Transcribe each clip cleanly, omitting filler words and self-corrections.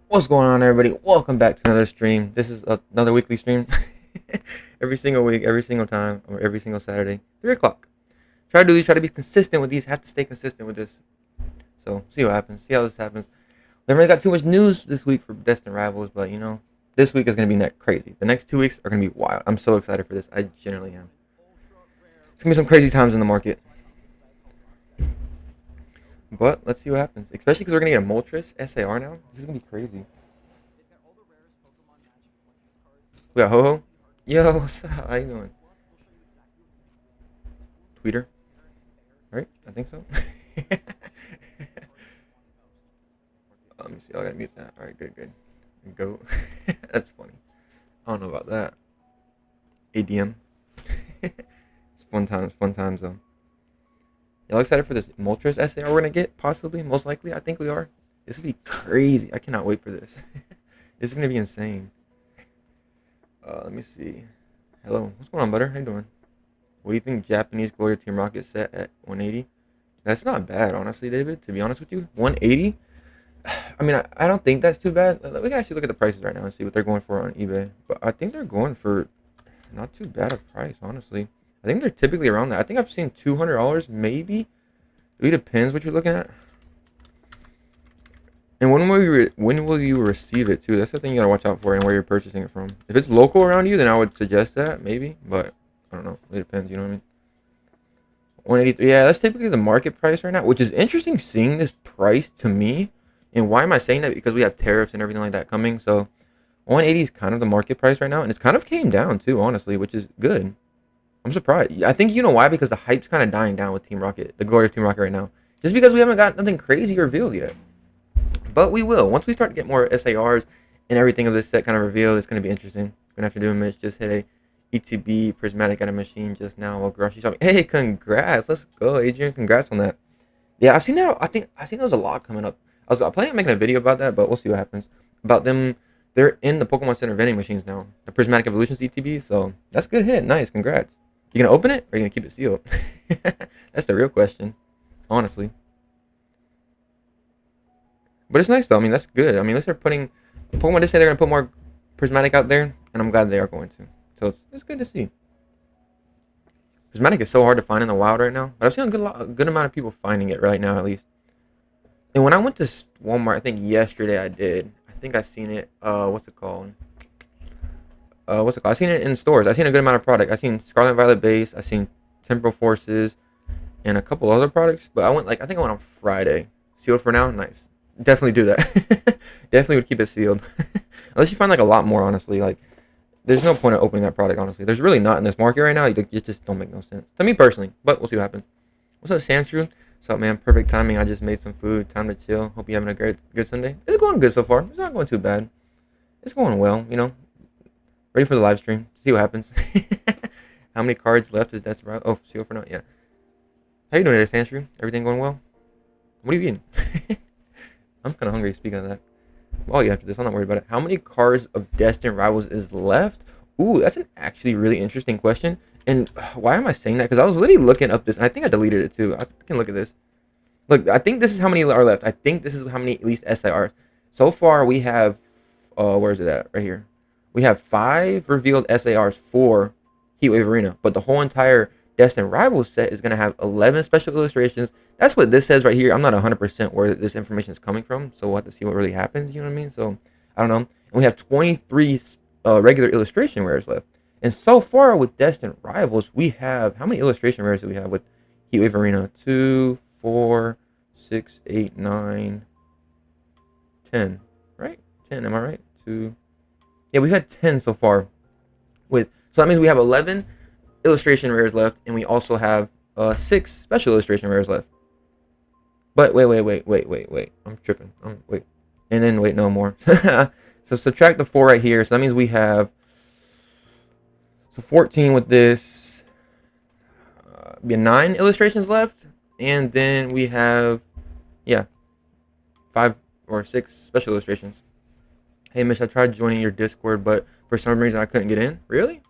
What's going on, everybody? Welcome back to another stream. This is another weekly stream. Every single week, every single time, or every single Saturday, 3 o'clock. Try to do these, try to be consistent with these. Have to stay consistent with this. So, see what happens. See how this happens. We haven't really got too much news this week for Destined Rivals, but this week is going to be crazy. The next 2 weeks are going to be wild. I'm so excited for this. I genuinely am. It's going to be some crazy times in the market. But let's see what happens. Especially because we're going to get a Moltres SAR now. This is going to be crazy. We got Ho-Ho. Yo, what's up? How you doing? Tweeter. Right? I think so. Let me see. I gotta mute that. Alright, good. Go. That's funny. I don't know about that. ADM. It's fun times though. Y'all excited for this Moltres SAR we're gonna get? Possibly, most likely. I think we are. This will be crazy. I cannot wait for this. This is gonna be insane. Let me see. Hello. What's going on, Butter? How you doing? What do you think Japanese Glory Team Rocket set at 180? That's not bad, honestly, David. To be honest with you, 180. I mean, I don't think that's too bad. We can actually look at the prices right now and see what they're going for on eBay. But I think they're going for not too bad a price, honestly. I think they're typically around that. I think I've seen $200, maybe. It really depends what you're looking at. And when will you receive it too? That's the thing you gotta watch out for and where you're purchasing it from. If it's local around you, then I would suggest that maybe, but I don't know. It depends. You know what I mean? 183. Yeah, that's typically the market price right now, which is interesting seeing this price to me. And why am I saying that? Because we have tariffs and everything like that coming. So 180 is kind of the market price right now, and it's kind of came down too, honestly, which is good. I'm surprised. I think you know why? Because the hype's kind of dying down with Team Rocket, the glory of Team Rocket right now. Just because we haven't got nothing crazy revealed yet. But we will. Once we start to get more SARs and everything of this set kind of revealed, it's going to be interesting. We're going to have to do a match. Just hit a ETB prismatic at a machine just now while Garashi shot me. Hey, congrats. Let's go, Adrian. Congrats on that. Yeah, I've seen that. I've seen there's a lot coming up. I was planning on making a video about that, but we'll see what happens. About them, they're in the Pokemon Center vending machines now. The Prismatic Evolutions ETB, so that's a good hit. Nice, congrats. You gonna open it or are you gonna keep it sealed? That's the real question, honestly. But it's nice though. I mean, that's good. I mean, they're putting Pokemon did say they're gonna put more Prismatic out there, and I'm glad they are going to. So it's good to see. Prismatic is so hard to find in the wild right now, but I've seen a good amount of people finding it right now at least. And when I went to Walmart, I think yesterday I did. I think I seen it. What's it called? I seen it in stores. I seen a good amount of product. I seen Scarlet Violet base. I seen Temporal Forces, and a couple other products. But I think I went on Friday. Sealed for now. Nice. Definitely do that. Definitely would keep it sealed. Unless you find like a lot more, honestly. Like, there's no point in opening that product, honestly. There's really not in this market right now. It just don't make no sense to me personally. But we'll see what happens. What's up, Sandshrew? What's up, man? Perfect timing. I just made some food. Time to chill. Hope you're having a good Sunday. It's going good so far. It's not going too bad. It's going well, you know. Ready for the live stream. See what happens. How many cards left is that? Oh, seal for now. Yeah. How you doing today, Sandshrew? Everything going well? What are you eating? I'm kind of hungry, speaking of that. I'll eat after this. I'm not worried about it. How many cards of Destined Rivals is left? Ooh, that's an actually really interesting question. And why am I saying that? Because I was literally looking up this, and I think I deleted it too. I can look at this. Look, I think this is how many are left. I think this is how many at least SIRs. So far, we have, where is it at? Right here. We have 5 revealed SARs for Heatwave Arena, but the whole entire Destined Rivals set is going to have 11 special illustrations. That's what this says right here. I'm not 100% where this information is coming from, so we'll have to see what really happens, you know what I mean? So, I don't know. And we have 23 regular illustration rares left. And so far with Destined Rivals, we have, how many illustration rares do we have with Heatwave Arena? 2, 4, 6, 8, 9, 10, right? 10, am I right? 2. Yeah, we've had 10 so far. So that means we have 11 illustration rares left, and we also have 6 special illustration rares left. But wait. I'm tripping. Wait. And then wait, no more. So subtract the 4 right here. So that means we have 14 with this. We have 9 illustrations left, and then we have 5 or 6 special illustrations. Hey, Mish, I tried joining your Discord, but for some reason I couldn't get in. Really?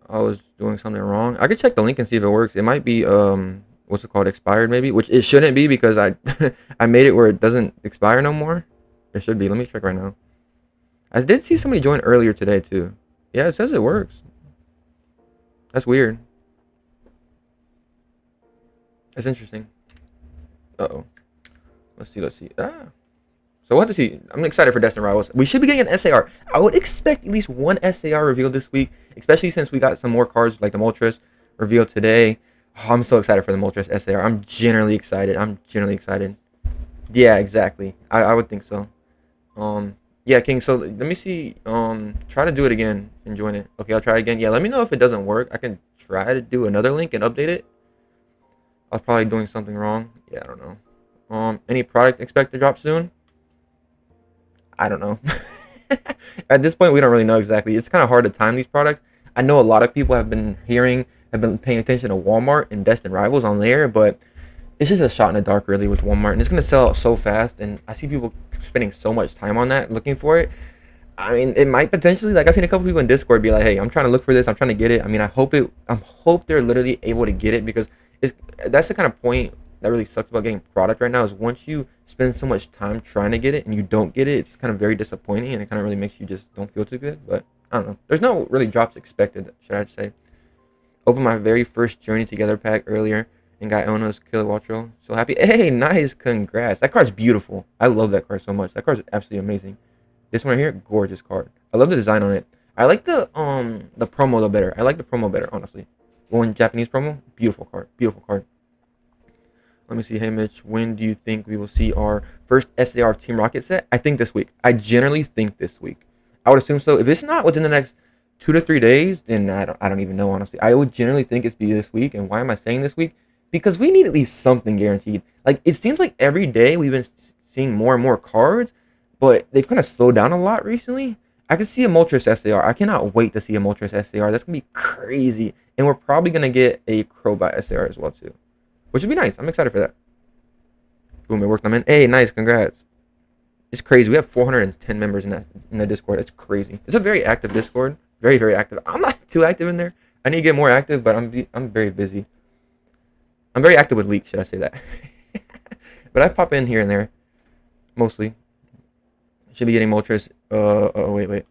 I was doing something wrong. I could check the link and see if it works. It might be expired maybe, which it shouldn't be because I I made it where it doesn't expire no more. It should be. Let me check right now. I did see somebody join earlier today too. Yeah, it says it works. That's weird. That's interesting. Uh-oh. Let's see. Let's see. So we'll have to see. I'm excited for Destined Rivals. We should be getting an SAR. I would expect at least one SAR reveal this week, especially since we got some more cards like the Moltres revealed today. Oh, I'm so excited for the Moltres SAR. I'm generally excited. Yeah, exactly. I would think so. Yeah, King. So let me see. Try to do it again and join it. Okay, I'll try again. Yeah, let me know if it doesn't work. I can try to do another link and update it. I was probably doing something wrong. Yeah, I don't know. Any product expect to drop soon? I don't know. At this point, we don't really know exactly. It's kind of hard to time these products. I know a lot of people have been paying attention to Walmart and Destined Rivals on there, but it's just a shot in the dark really with Walmart, and it's gonna sell out so fast. And I see people spending so much time on that, looking for it. I mean, it might potentially, like, I've seen a couple people in Discord be like, "Hey, I'm trying to look for this. I'm trying to get it." I mean, I hope they're literally able to get it, because that's the kind of point that really sucks about getting product right now, is once you spend so much time trying to get it and you don't get it, it's kind of very disappointing, and it kind of really makes you just don't feel too good. But I don't know. There's no really drops expected, should I say. Opened my very first Journey Together pack earlier and got Ono's Killer Watcho. So happy. Hey, nice. Congrats. That card's beautiful. I love that card so much. That card's absolutely amazing. This one right here, gorgeous card. I love the design on it. I like the promo though better. I like the promo better, honestly. One Japanese promo, beautiful card. Beautiful card. Let me see. Hey, Mitch, when do you think we will see our first SAR Team Rocket set? I think this week. I generally think this week. I would assume so. If it's not within the next 2 to 3 days, then I don't even know, honestly. I would generally think it's be this week. And why am I saying this week? Because we need at least something guaranteed. Like, it seems like every day we've been seeing more and more cards, but they've kind of slowed down a lot recently. I could see a Moltres SAR. I cannot wait to see a Moltres SAR. That's going to be crazy. And we're probably going to get a Crobat SAR as well, too, which would be nice. I'm excited for that. Boom, it worked. I'm in. Hey, nice. Congrats. It's crazy. We have 410 members in the Discord. It's crazy. It's a very active Discord. Very, very active. I'm not too active in there. I need to get more active, but I'm very busy. I'm very active with leaks, should I say that? But I pop in here and there, mostly. Should be getting Moltres. Wait.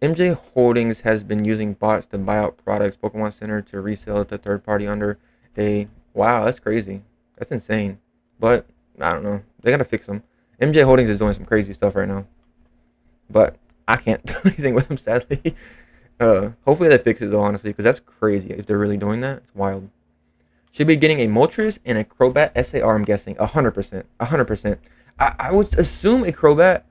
MJ Holdings has been using bots to buy out products. Pokemon Center to resell to third party under a... Wow, that's crazy. That's insane. But I don't know. They gotta fix them. MJ Holdings is doing some crazy stuff right now, but I can't do anything with them, sadly. Hopefully they fix it though, honestly, because that's crazy. If they're really doing that, it's wild. Should be getting a Moltres and a Crobat SAR, I'm guessing. 100%. 100%. I would assume a Crobat.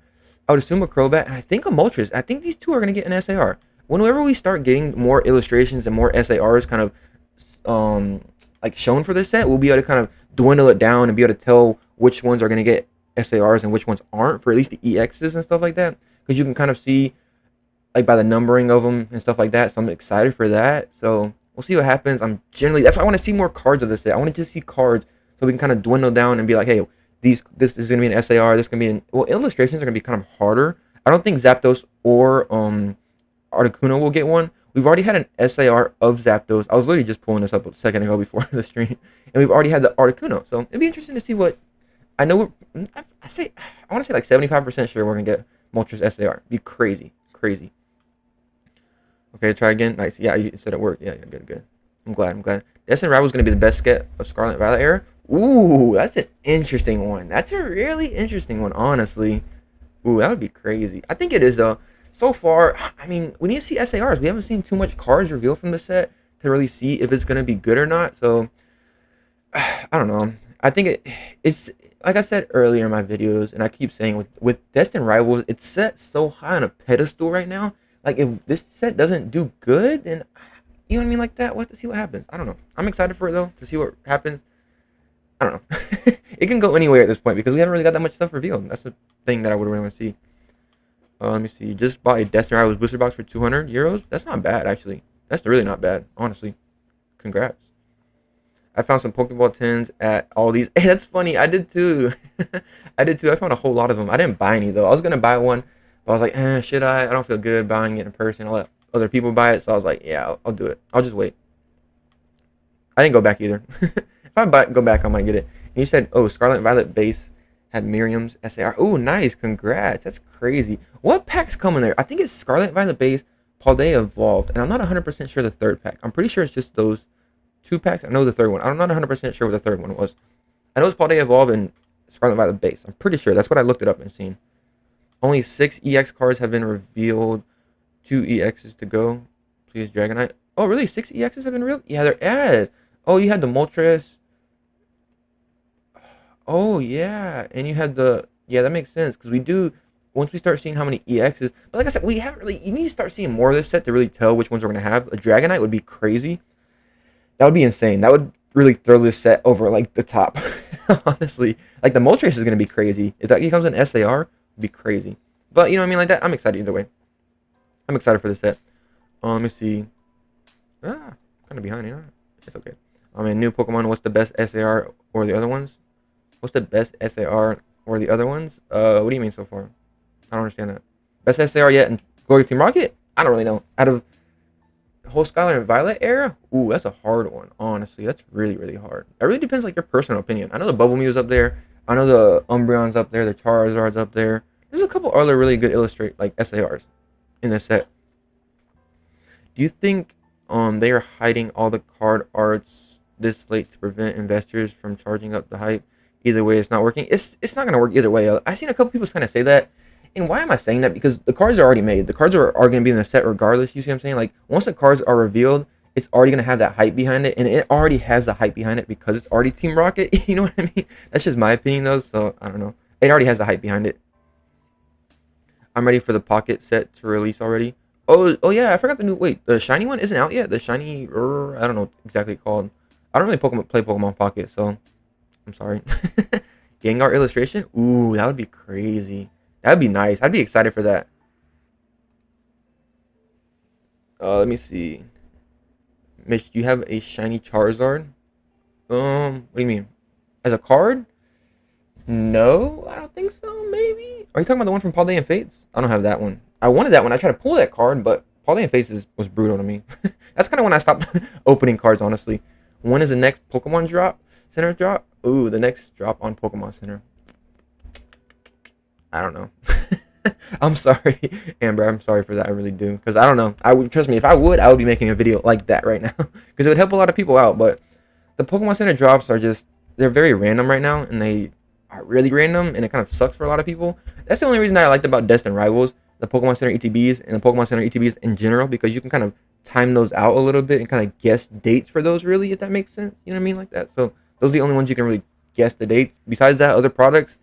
I would assume a Crobat, and I think a Moltres. I think these two are going to get an SAR. Whenever we start getting more illustrations and more SARs kind of like shown for this set, we'll be able to kind of dwindle it down and be able to tell which ones are going to get SARs and which ones aren't, for at least the EXs and stuff like that. Because you can kind of see, like, by the numbering of them and stuff like that. So I'm excited for that. So we'll see what happens. That's why I want to see more cards of this set. I want to just see cards so we can kind of dwindle down and be like, hey, this is going to be an SAR. This is going to be illustrations are going to be kind of harder. I don't think Zapdos or Articuno will get one. We've already had an SAR of Zapdos. I was literally just pulling this up a second ago before the stream, and we've already had the Articuno. So it'd be interesting to see what. I know I want to say like 75% sure we're gonna get Moltres SAR. It'd be crazy. Okay, try again. Nice. Yeah, you said it worked. Yeah, good. I'm glad. Destined Rivals is gonna be the best get of Scarlet and Violet era. Ooh, that's an interesting one. That's a really interesting one, honestly. Ooh, that would be crazy. I think it is though. So far, I mean, we need to see SARs. We haven't seen too much cards revealed from the set to really see if it's gonna be good or not. So I don't know. I think it's like I said earlier in my videos, and I keep saying with Destined Rivals, it's set so high on a pedestal right now. Like, if this set doesn't do good, then, you know what I mean, like that, we'll have to see what happens. I don't know. I'm excited for it though, to see what happens. I don't know. It can go anywhere at this point because we haven't really got that much stuff revealed. That's the thing that I would really want to see. Let me see. Just bought a Destined Rivals booster box for 200 euros. That's not bad, actually. That's really not bad, honestly. Congrats. I found some Pokeball tins at all these. Hey, that's funny. I did too. I found a whole lot of them. I didn't buy any though. I was gonna buy one, but I was like, should I? I don't feel good buying it in person. I'll let other people buy it. So I was like, yeah, I'll do it. I'll just wait. I didn't go back either. If I go back, I might get it. And you said, oh, Scarlet and Violet base Had Miriam's SAR. Oh, nice. Congrats. That's crazy. What packs come in there? I think it's Scarlet Violet Base, Paldea Evolved, and I'm not 100% sure the third pack. I'm pretty sure it's just those two packs. I know the third one. I'm not 100% sure what the third one was. I know it's Paldea Evolved and Scarlet Violet Base. I'm pretty sure. That's what I looked it up and seen. Only 6 EX cards have been revealed. 2 EXs to go. Please, Dragonite. Oh, really? 6 EXs have been revealed? Yeah, they're added. Oh, you had the Moltres. Oh, yeah. And you had the... Yeah, that makes sense. Because we do... Once we start seeing how many EXs... But like I said, we haven't really... You need to start seeing more of this set to really tell which ones we're going to have. A Dragonite would be crazy. That would be insane. That would really throw this set over, like, the top. Honestly. Like, the Moltres is going to be crazy. If that becomes an SAR, it'd be crazy. But, you know what I mean? Like that, I'm excited either way. I'm excited for this set. Let me see. I'm kind of behind, you know? It's okay. I mean, new Pokemon, what's the best SAR or the other ones? What's the best SAR or the other ones? What do you mean so far? I don't understand that. Best SAR yet in Glory Team Rocket? I don't really know. Out of the whole Skylar and Violet era? Ooh, that's a hard one. Honestly, that's really, really hard. It really depends, like, your personal opinion. I know the Bubble Mew's up there. I know the Umbreon's up there. The Charizard's up there. There's a couple other really good SARs in this set. Do you think they are hiding all the card arts this late to prevent investors from charging up the hype? Either way, it's not working. It's not going to work either way. I've seen a couple people kind of say that. And why am I saying that? Because the cards are already made. The cards are going to be in the set regardless. You see what I'm saying? Like, once the cards are revealed, it's already going to have that hype behind it. And it already has the hype behind it because it's already Team Rocket. You know what I mean? That's just my opinion, though. So, I don't know. It already has the hype behind it. I'm ready for the Pocket set to release already. Oh yeah, I forgot the new... Wait, the shiny one isn't out yet? The shiny... I don't know exactly called. I don't really play Pokemon Pocket, so... I'm sorry. Gengar illustration? Ooh, that would be crazy. That would be nice. I'd be excited for that. Let me see. Mitch, do you have a shiny Charizard? What do you mean? As a card? No, I don't think so. Maybe. Are you talking about the one from Paldea and Fates? I don't have that one. I wanted that one. I tried to pull that card, but Paldea and Fates was brutal to me. That's kind of when I stopped opening cards, honestly. When is the next Pokemon Center drop? Ooh, the next drop on Pokemon Center. I don't know. I'm sorry, Amber. I'm sorry for that. I really do. Because I don't know. Trust me, if I would be making a video like that right now. Because it would help a lot of people out. But the Pokemon Center drops are just... They're very random right now. And they are really random. And it kind of sucks for a lot of people. That's the only reason that I liked about Destined Rivals. The Pokemon Center ETBs and the Pokemon Center ETBs in general. Because you can kind of time those out a little bit. And kind of guess dates for those, really. If that makes sense. You know what I mean? Like that. So those are the only ones you can really guess the dates. Besides that, other products...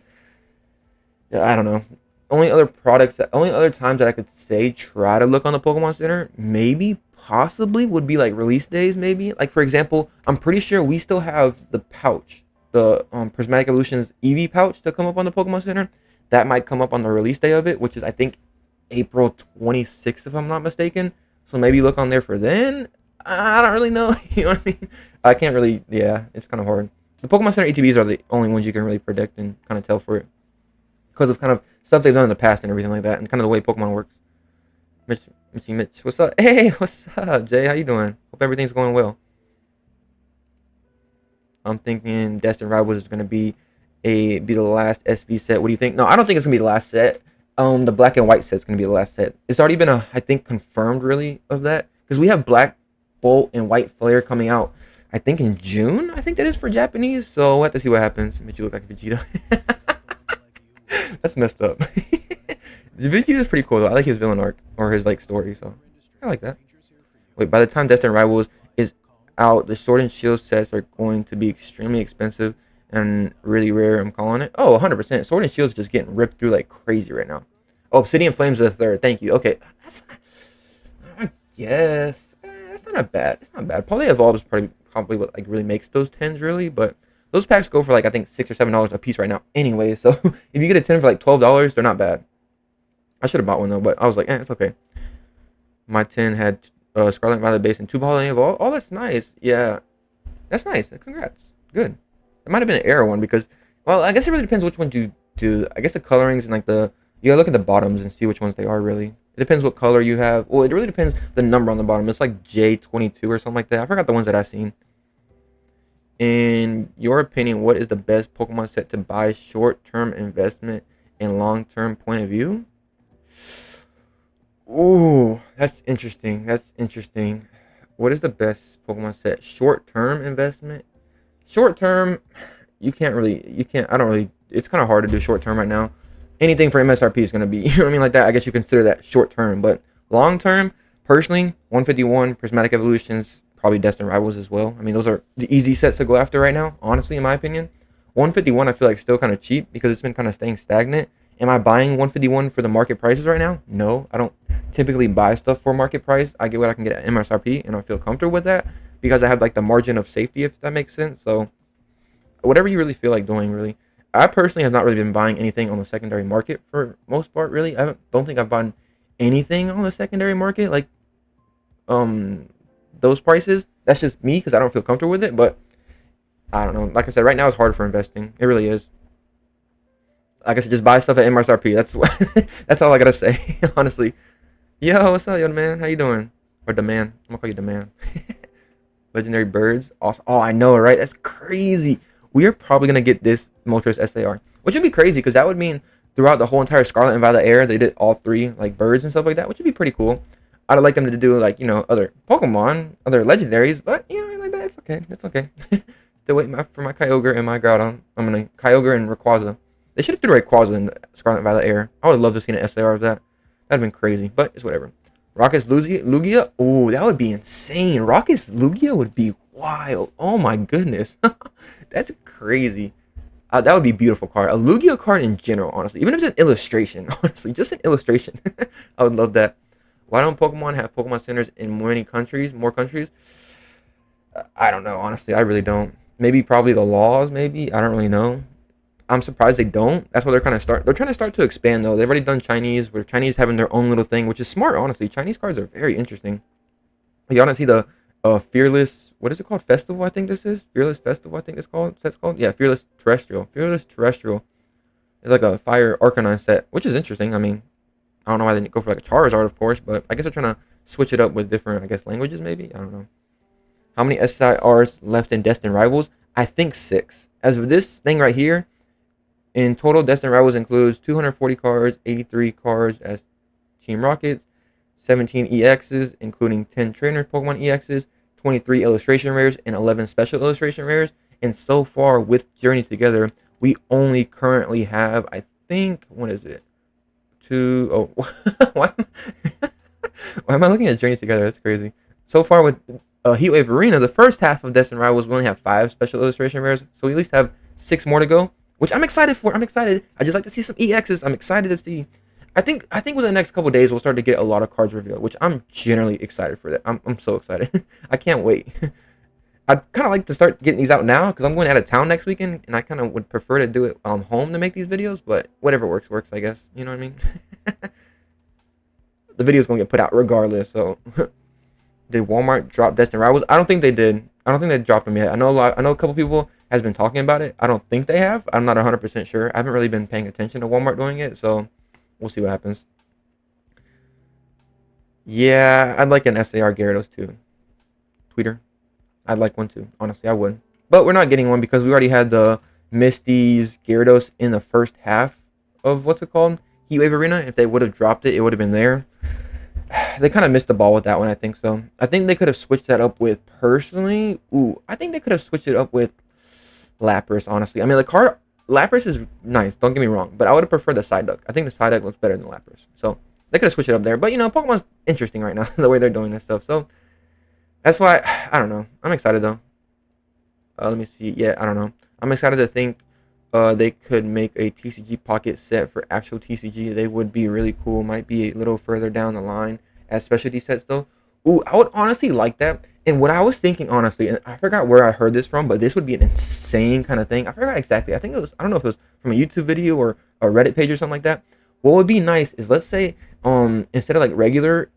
I don't know. Only other times that I could say try to look on the Pokemon Center, maybe, possibly, would be like release days, maybe. Like, for example, I'm pretty sure we still have the pouch, the Prismatic Evolutions Eevee pouch to come up on the Pokemon Center. That might come up on the release day of it, which is, I think, April 26th, if I'm not mistaken. So maybe look on there for then. I don't really know. You know what I mean? I can't really, yeah, it's kind of hard. The Pokemon Center ETBs are the only ones you can really predict and kind of tell for it. Because of kind of stuff they've done in the past and everything like that, and kind of the way Pokemon works. Mitch, what's up? Hey, what's up, Jay? How you doing? Hope everything's going well. I'm thinking Destined Rivals is gonna be the last SV set. What do you think? No, I don't think it's gonna be the last set. The black and white set's gonna be the last set. It's already been I think confirmed really of that, because we have Black Bolt and White Flare coming out. I think in June. I think that is for Japanese. So we'll have to see what happens. Mitch, you look like Vegeta. That's messed up. Vegeta is pretty cool though. I like his villain arc or his like story, so I like that. Wait, by the time Destined Rivals is out, the Sword and Shield sets are going to be extremely expensive and really rare. I'm calling it. Oh, 100%. Sword and Shield is just getting ripped through like crazy right now. Oh, Obsidian Flames are the third. Thank you. Okay, I guess that's not bad. It's not bad. Probably Evolve is probably what like really makes those 10s really, but. Those packs go for like I think $6 or $7 a piece right now anyway. So if you get a 10 for like $12, they're not bad. I should have bought one though, but I was like, it's okay. My 10 had Scarlet Violet base and 2 Holiday Evolve. Oh, that's nice. Yeah, that's nice. Congrats. Good. It might have been an error one because, well, I guess it really depends which one you do. I guess the colorings and like you gotta look at the bottoms and see which ones they are really. It depends what color you have. Well, it really depends the number on the bottom. It's like J22 or something like that. I forgot the ones that I've seen. In your opinion, what is the best Pokemon set to buy short-term investment and long-term point of view? Ooh, that's interesting. That's interesting. What is the best Pokemon set? Short-term investment? Short-term, you can't, I don't really, it's kind of hard to do short-term right now. Anything for MSRP is going to be, you know what I mean, like that. I guess you consider that short-term, but long-term, personally, 151, Prismatic Evolutions, probably Destined Rivals as well. I mean, those are the easy sets to go after right now, honestly, in my opinion. 151, I feel like still kind of cheap because it's been kind of staying stagnant. Am I buying 151 for the market prices right now? No, I don't typically buy stuff for market price. I get what I can get at MSRP, and I feel comfortable with that because I have like the margin of safety, if that makes sense. So whatever you really feel like doing, really. I personally have not really been buying anything on the secondary market for most part, really. Don't think I've bought anything on the secondary market, like um those prices. That's just me because I don't feel comfortable with it. But I don't know. Like I said, right now it's hard for investing. It really is. Like I said, just buy stuff at MSRP. That's what, that's all I gotta say, honestly. Yo, what's up, yo, man? How you doing? Or the man? I'm gonna call you the man. Legendary birds. Awesome. Oh, I know, right? That's crazy. We are probably gonna get this Moltres SAR, which would be crazy because that would mean throughout the whole entire Scarlet and Violet era, they did all three like birds and stuff like that, which would be pretty cool. I'd like them to do like other Pokemon, other legendaries, but like that, it's okay. It's okay. Still waiting for my Kyogre and my Groudon. I'm gonna Kyogre and Rayquaza. They should have threw Rayquaza in the Scarlet and Violet era. I would love to see an SAR of that. That'd been crazy, but it's whatever. Rocket's Lugia. Oh, that would be insane. Rocket's Lugia would be wild. Oh my goodness. That's crazy. That would be a beautiful card. A Lugia card in general, honestly. Even if it's an illustration, honestly. Just an illustration. I would love that. Why don't Pokemon have Pokemon centers in more countries? I don't know, honestly. I really don't. Maybe probably the laws, maybe. I don't really know. I'm surprised they don't. That's why they're they're trying to start to expand though. They've already done Chinese, where Chinese having their own little thing, which is smart, honestly. Chinese cards are very interesting. You want to see the Fearless, what is it called? Festival, I think this is. Fearless Festival, I think it's called. Set's called? Yeah, Fearless Terrestrial. Fearless Terrestrial is like a Fire Arcanine set, which is interesting. I mean, I don't know why they didn't go for like a Charizard, of course, but I guess they're trying to switch it up with different, I guess, languages maybe. I don't know. How many SIRs left in Destined Rivals? I think 6. As of this thing right here, in total, Destined Rivals includes 240 cards, 83 cards as Team Rockets, 17 EXs, including 10 Trainer Pokemon EXs, 23 illustration rares, and 11 special illustration rares. And so far, with Journey Together, we only currently have, I think, what is it? Why am I looking at Journey Together? That's crazy. So far, with Heatwave Arena, the first half of Destined Rivals, we only have 5 special illustration rares. So we at least have 6 more to go, which I'm excited for. I'm excited. I just like to see some EXs. I'm excited to see. I think within the next couple days we'll start to get a lot of cards revealed, which I'm generally excited for that. I'm so excited. I can't wait. I'd kind of like to start getting these out now because I'm going out of town next weekend, and I kind of would prefer to do it home to make these videos. But whatever works, I guess. You know what I mean? The video's gonna get put out regardless. So, did Walmart drop Destined Rivals? I don't think they did. I don't think they dropped them yet. I know a couple people has been talking about it. I don't think they have. I'm not 100% sure. I haven't really been paying attention to Walmart doing it, so we'll see what happens. Yeah, I'd like an SAR Gyarados too. Tweeter. I'd like one too. Honestly, I would. But we're not getting one because we already had the Misty's Gyarados in the first half of what's it called? Heatwave Arena. If they would have dropped it, it would have been there. They kind of missed the ball with that one, I think so. I think they could have switched that up with, personally, I think they could have switched it up with Lapras, honestly. I mean, the card, Lapras is nice, don't get me wrong, but I would have preferred the Psyduck. I think the Psyduck looks better than Lapras. So, they could have switched it up there. But, Pokemon's interesting right now, the way they're doing this stuff. So, that's why, I don't know. I'm excited, though. Let me see. Yeah, I don't know. I'm excited to think they could make a TCG Pocket set for actual TCG. They would be really cool. Might be a little further down the line as specialty sets, though. I would honestly like that. And what I was thinking, honestly, and I forgot where I heard this from, but this would be an insane kind of thing. I forgot exactly. I think it was, I don't know if it was from a YouTube video or a Reddit page or something like that. What would be nice is, let's say, instead of like regular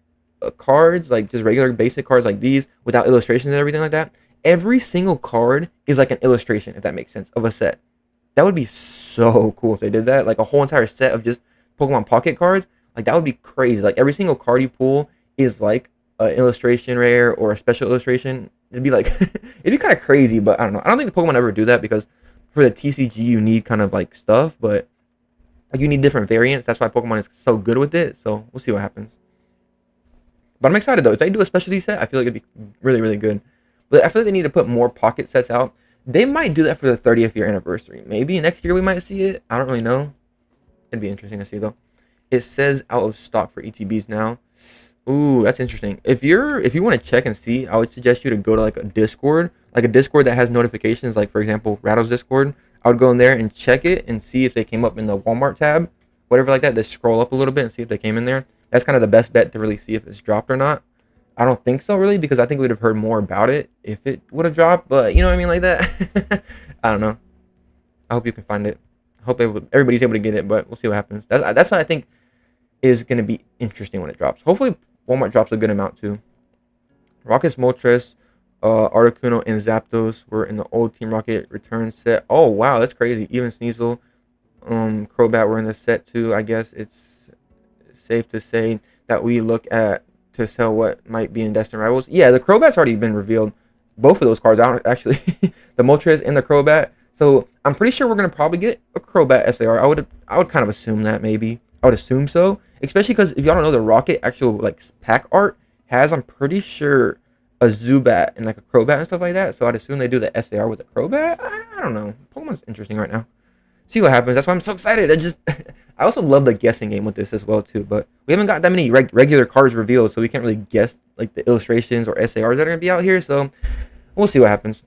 cards, like just regular basic cards like these without illustrations and everything like that, every single card is like an illustration, if that makes sense, of a set. That would be so cool if they did that. Like a whole entire set of just Pokemon Pocket cards. Like that would be crazy. Like every single card you pull is like an illustration rare or a special illustration it'd be like it'd be kind of crazy, but I don't know. I don't think the Pokemon ever do that because for the TCG you need kind of like stuff, but like you need different variants. That's why Pokemon is so good with it. So we'll see what happens. But I'm excited though. If they do a specialty set, I feel like it'd be really, really good. But I feel like they need to put more pocket sets out. They might do that for the 30th year anniversary. Maybe next year we might see it. I don't really know. It'd be interesting to see though. It says out of stock for ETBs now. Ooh, that's interesting. If you want to check and see, I would suggest you to go to like a Discord that has notifications. Like for example, Rattle's Discord. I would go in there and check it and see if they came up in the Walmart tab, whatever like that. Just scroll up a little bit and see if they came in there. That's kind of the best bet to really see if it's dropped or not. I don't think so really because I think we'd have heard more about it if it would have dropped. But you know what I mean, like that. I don't know. I hope you can find it. I hope everybody's able to get it, but we'll see what happens. That's what I think is going to be interesting when it drops. Hopefully Walmart drops a good amount too. Rocket's Moltres, Articuno, and Zapdos were in the old Team Rocket return set. Oh wow, that's crazy. Even Sneasel, Crobat were in the set too. I guess it's safe to say that we look at to sell what might be in Destined Rivals. Yeah, the Crobat's already been revealed. Both of those cards out actually, the Moltres and the Crobat. So I'm pretty sure we're gonna probably get a Crobat SAR. I would kind of assume that maybe. I would assume so, especially because if y'all don't know, the Rocket actual like pack art has, I'm pretty sure, a Zubat and like a Crobat and stuff like that. So I'd assume they do the SAR with a Crobat. I don't know. Pokemon's interesting right now. See what happens. That's why I'm so excited. I also love the guessing game with this as well too. But we haven't got that many regular cards revealed, so we can't really guess like the illustrations or SARs that are gonna be out here. So we'll see what happens.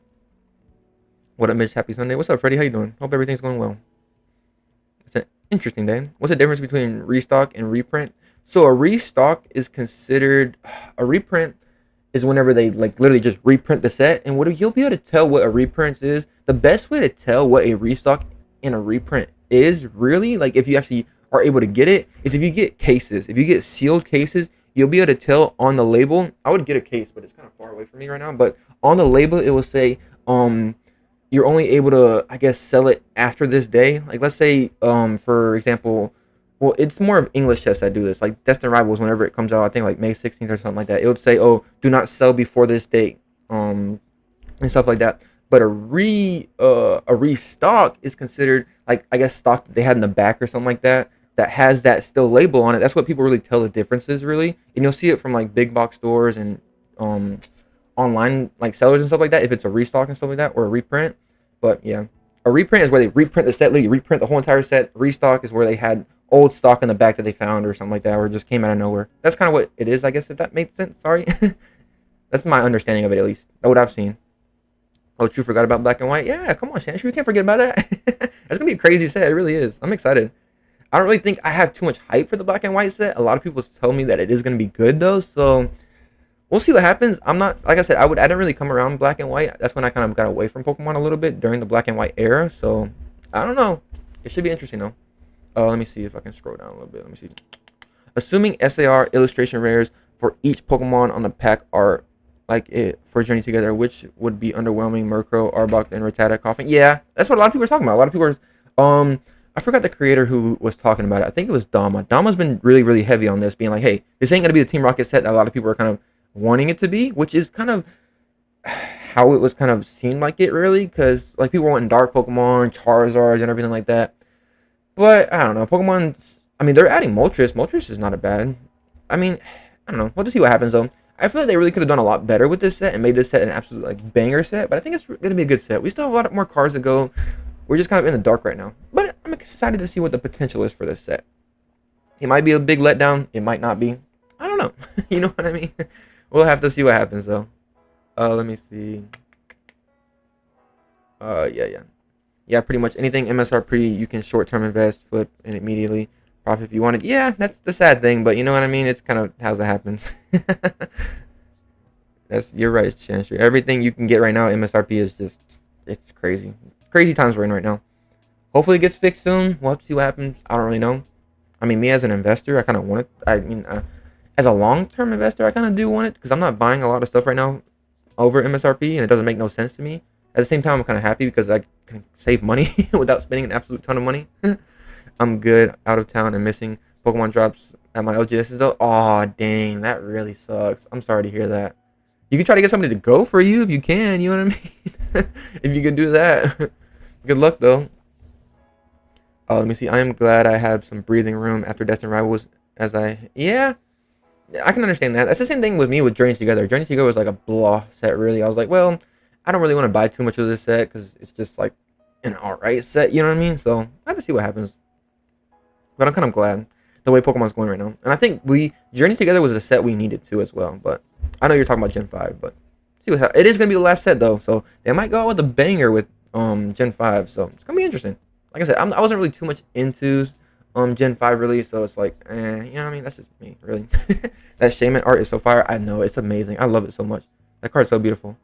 What up, Mitch? Happy Sunday. What's up, Freddie? How you doing? Hope everything's going well. It's an interesting day. What's the difference between restock and reprint? So a restock is considered a reprint is whenever they like literally just reprint the set. And what you'll be able to tell what a reprint is. The best way to tell what a restock and a reprint is really like if you actually are able to get it is if you get cases. If you get sealed cases, you'll be able to tell on the label. I would get a case, but it's kind of far away from me right now. But on the label, it will say you're only able to, I guess, sell it after this day. Like, let's say, for example, well, it's more of English sets that do this. Like, Destined Rivals, whenever it comes out, I think like May 16th or something like that, it would say, oh, do not sell before this date, and stuff like that. But a restock is considered, like, I guess, stock that they had in the back or something like that, that has that still label on it. That's what people really tell the differences, really. And you'll see it from, like, big box stores and, online like sellers and stuff like that if it's a restock and stuff like that or a reprint. But yeah, a reprint is where they reprint the set, literally reprint the whole entire set. Restock is where they had old stock in the back that they found or something like that, or it just came out of nowhere. That's kind of what it is, I guess, if that makes sense. Sorry. That's my understanding of it, at least. That's what I've seen. Oh, True forgot about Black and White. Yeah, come on, Shansh, we can't forget about that. That's gonna be a crazy set. It really is. I'm excited. I don't really think I have too much hype for the Black and White set. A lot of people tell me that it is gonna be good though, so we'll see what happens. I'm not, like I said, I didn't really come around Black and White. That's when I kind of got away from Pokemon a little bit during the Black and White era. So I don't know. It should be interesting though. Let me see if I can scroll down a little bit. Let me see. Assuming SAR illustration rares for each Pokemon on the pack art like it for Journey Together, which would be underwhelming. Murkrow, Arbok, and Rattata coughing. Yeah, that's what a lot of people are talking about. A lot of people are, I forgot the creator who was talking about it. I think it was Dama. Dama's been really, really heavy on this, being like, hey, this ain't going to be the Team Rocket set that a lot of people are kind of wanting it to be, which is kind of how it was kind of seemed like it really, because like people were wanting dark Pokemon, Charizards, and everything like that. But I don't know, Pokemon, I mean, they're adding Moltres. Moltres is not a bad, I mean, I don't know, we'll just see what happens though. I feel like they really could have done a lot better with this set and made this set an absolute like banger set, but I think it's going to be a good set. We still have a lot more cards to go. We're just kind of in the dark right now, but I'm excited to see what the potential is for this set. It might be a big letdown, it might not be. I don't know. You know what I mean? We'll have to see what happens though. Let me see. Yeah, pretty much anything MSRP you can short-term invest, flip, and immediately profit if you want it. Yeah, that's the sad thing, but you know what I mean? It's kind of how that happens. You're right, Chancery. Everything you can get right now at MSRP is just, it's crazy. Crazy times we're in right now. Hopefully it gets fixed soon. We'll have to see what happens. I don't really know. I mean, me as an investor, I kind of want it. I mean, as a long-term investor, I kind of do want it because I'm not buying a lot of stuff right now over MSRP, and it doesn't make no sense to me. At the same time, I'm kind of happy because I can save money without spending an absolute ton of money. I'm good out of town and missing Pokemon drops at my LGSs though. Aw, dang, that really sucks. I'm sorry to hear that. You can try to get somebody to go for you if you can. You know what I mean? If you can do that. Good luck though. Let me see. I am glad I have some breathing room after Destined Rivals. Yeah, I can understand that. That's the same thing with me with Journey Together. Journey Together was like a blah set, really. I was like, well, I don't really want to buy too much of this set because it's just like an alright set, you know what I mean? So I have to see what happens. But I'm kind of glad the way Pokemon's going right now. And I think Journey Together was a set we needed too as well. But I know you're talking about Gen 5, but see what's happening. It is going to be the last set though, so they might go out with a banger with Gen 5. So it's going to be interesting. Like I said, I wasn't really too much into Gen 5 release, so it's like, you know what I mean? That's just me, really. That Shaman art is so fire. I know, it's amazing. I love it so much. That card's so beautiful.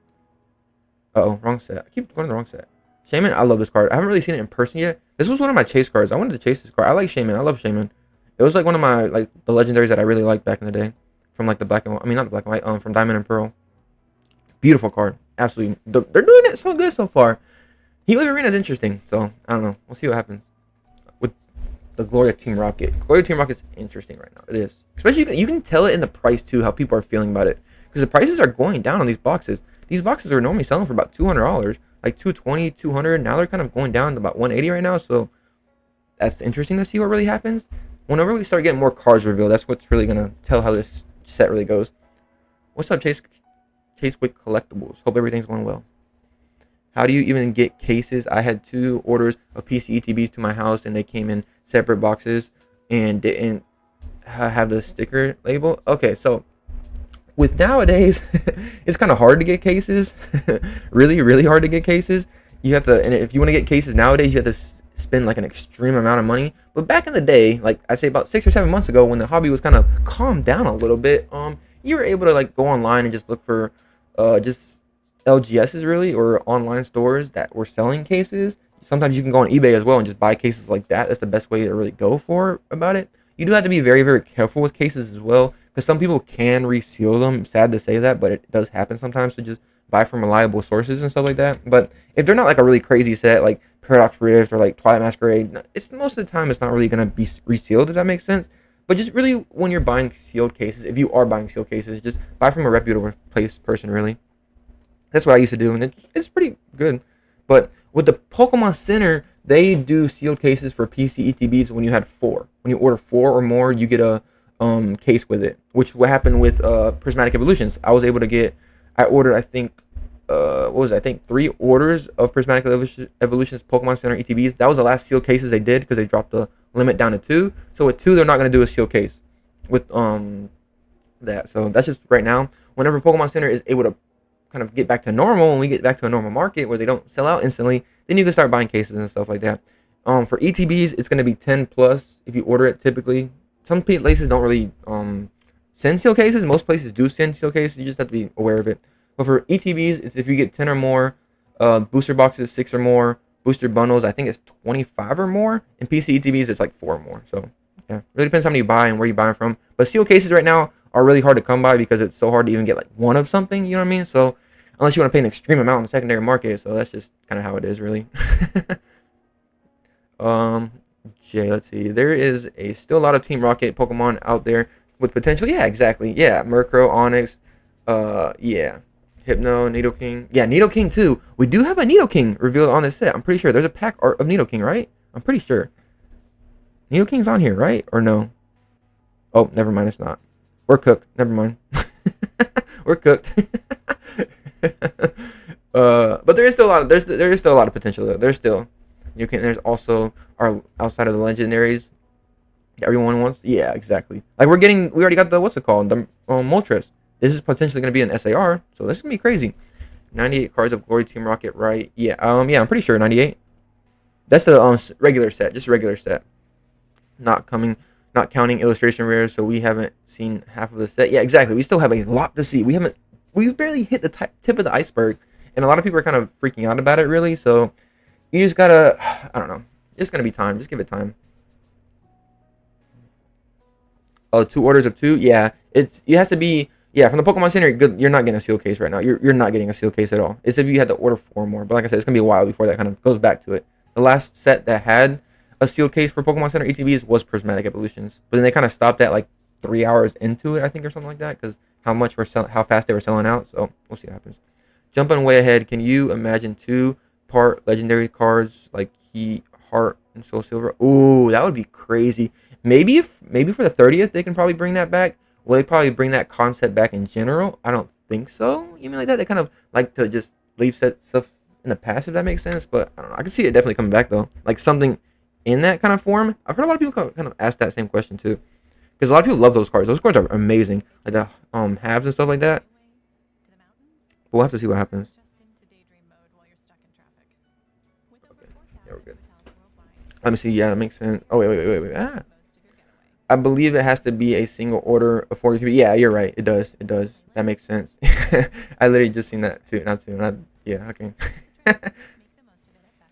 Uh-oh, wrong set. I keep going to the wrong set. Shaman, I love this card. I haven't really seen it in person yet. This was one of my chase cards. I wanted to chase this card. I like Shaman. I love Shaman. It was like one of my, like, the legendaries that I really liked back in the day. From, like, the black and white. I mean, not the black and white. From Diamond and Pearl. Beautiful card. Absolutely. They're doing it so good so far. Healing Arena is interesting. So, I don't know. We'll see what happens. The Glory of Team Rocket. Glory of Team Rocket is interesting right now. It is. Especially, you can tell it in the price, too, how people are feeling about it. Because the prices are going down on these boxes. These boxes are normally selling for about $200. Like $220, $200. Now they're kind of going down to about $180 right now. So, that's interesting to see what really happens. Whenever we start getting more cards revealed, that's what's really going to tell how this set really goes. What's up, Chase with Collectibles? Hope everything's going well. How do you even get cases? I had 2 orders of PC ETBs to my house, and they came in separate boxes and didn't have the sticker label. Okay, so with nowadays, it's kind of hard to get cases. Really, really hard to get cases. You have to, and if you want to get cases nowadays, you have to spend like an extreme amount of money. But back in the day, like I say about 6 or 7 months ago, when the hobby was kind of calmed down a little bit, you were able to like go online and just look for just LGSs really, or online stores that were selling cases. Sometimes you can go on eBay as well and just buy cases like that. That's the best way to really go for about it. You do have to be very, very careful with cases as well, because some people can reseal them. Sad to say that, but it does happen sometimes. So just buy from reliable sources and stuff like that. But if they're not like a really crazy set, like Paradox Rift or like Twilight Masquerade, it's most of the time it's not really going to be resealed, if that makes sense. But just really, when you're buying sealed cases, if you are buying sealed cases, just buy from a reputable person, really. That's what I used to do, and it's pretty good. But with the Pokemon Center, they do sealed cases for PC ETBs when you had 4. When you order 4 or more, you get a case with it. Which what happened with Prismatic Evolutions. I was able to get, I ordered, I think, what was it? I think 3 orders of Prismatic Evolutions Pokemon Center ETBs. That was the last sealed cases they did, because they dropped the limit down to 2. So with 2, they're not going to do a sealed case with that. So that's just right now. Whenever Pokemon Center is able to kind of get back to normal, when we get back to a normal market where they don't sell out instantly, then you can start buying cases and stuff like that. For ETBs, it's going to be 10 plus if you order it. Typically, some places don't really send seal cases. Most places do send seal cases. You just have to be aware of it. But for ETBs, it's if you get 10 or more, booster boxes 6 or more, booster bundles, I think it's 25 or more, and PC ETBs it's like 4 or more. So yeah, really depends how many you buy and where you buy them from. But seal cases right now are really hard to come by, because it's so hard to even get like one of something, you know what I mean? So unless you want to pay an extreme amount in the secondary market, so that's just kind of how it is, really. Let's see. There is still a lot of Team Rocket Pokemon out there with potential. Yeah, exactly. Yeah, Murkrow, Onix, yeah, Hypno, Nidoking. Yeah, Nidoking too. We do have a Nidoking revealed on this set. I'm pretty sure there's a pack art of Nidoking, right? I'm pretty sure. Nidoking's on here, right? Or no? Oh, never mind. It's not. We're cooked. Never mind. We're cooked. But there is still a lot of there is still a lot of potential though. There's also our outside of the legendaries everyone wants. Yeah, exactly. Like we already got the, what's it called, the Moltres. This is potentially going to be an SAR, so this is going to be crazy. 98 cards of Glory Team Rocket, right? Yeah, yeah, I'm pretty sure 98. That's the regular set, just regular set. Not counting illustration rares, so we haven't seen half of the set. Yeah, exactly. We still have a lot to see. We've barely hit the tip of the iceberg, and a lot of people are kind of freaking out about it, really. So you just gotta, I don't know. It's gonna be time. Just give it time. Oh, 2 orders of 2. Yeah, it has to be. Yeah, from the Pokemon Center, you're not getting a seal case right now. You're not getting a seal case at all. It's if you had to order 4 more. But like I said, it's gonna be a while before that kind of goes back to it. The last set that had a sealed case for Pokemon Center ETBs was Prismatic Evolutions, but then they kind of stopped at like 3 hours into it, I think, or something like that, because how fast they were selling out. So we'll see what happens. Jumping way ahead, can you imagine 2-part legendary cards like Key, Heart, and Soul Silver? Ooh, that would be crazy. Maybe for the 30th they can probably bring that back. Will they probably bring that concept back in general? I don't think so. You mean like that? They kind of like to just leave set stuff in the past, if that makes sense. But I don't know. I can see it definitely coming back though. Like something in that kind of form. I've heard a lot of people kind of ask that same question too, because a lot of people love those cards. Those cards are amazing, like the halves and stuff like that. But we'll have to see what happens. Okay, yeah, we're good. Let me see. Yeah, that makes sense. Oh wait. Ah, I believe it has to be a single order of 40 people. Yeah, you're right. It does. It does. That makes sense. I literally just seen that too. Yeah. Okay.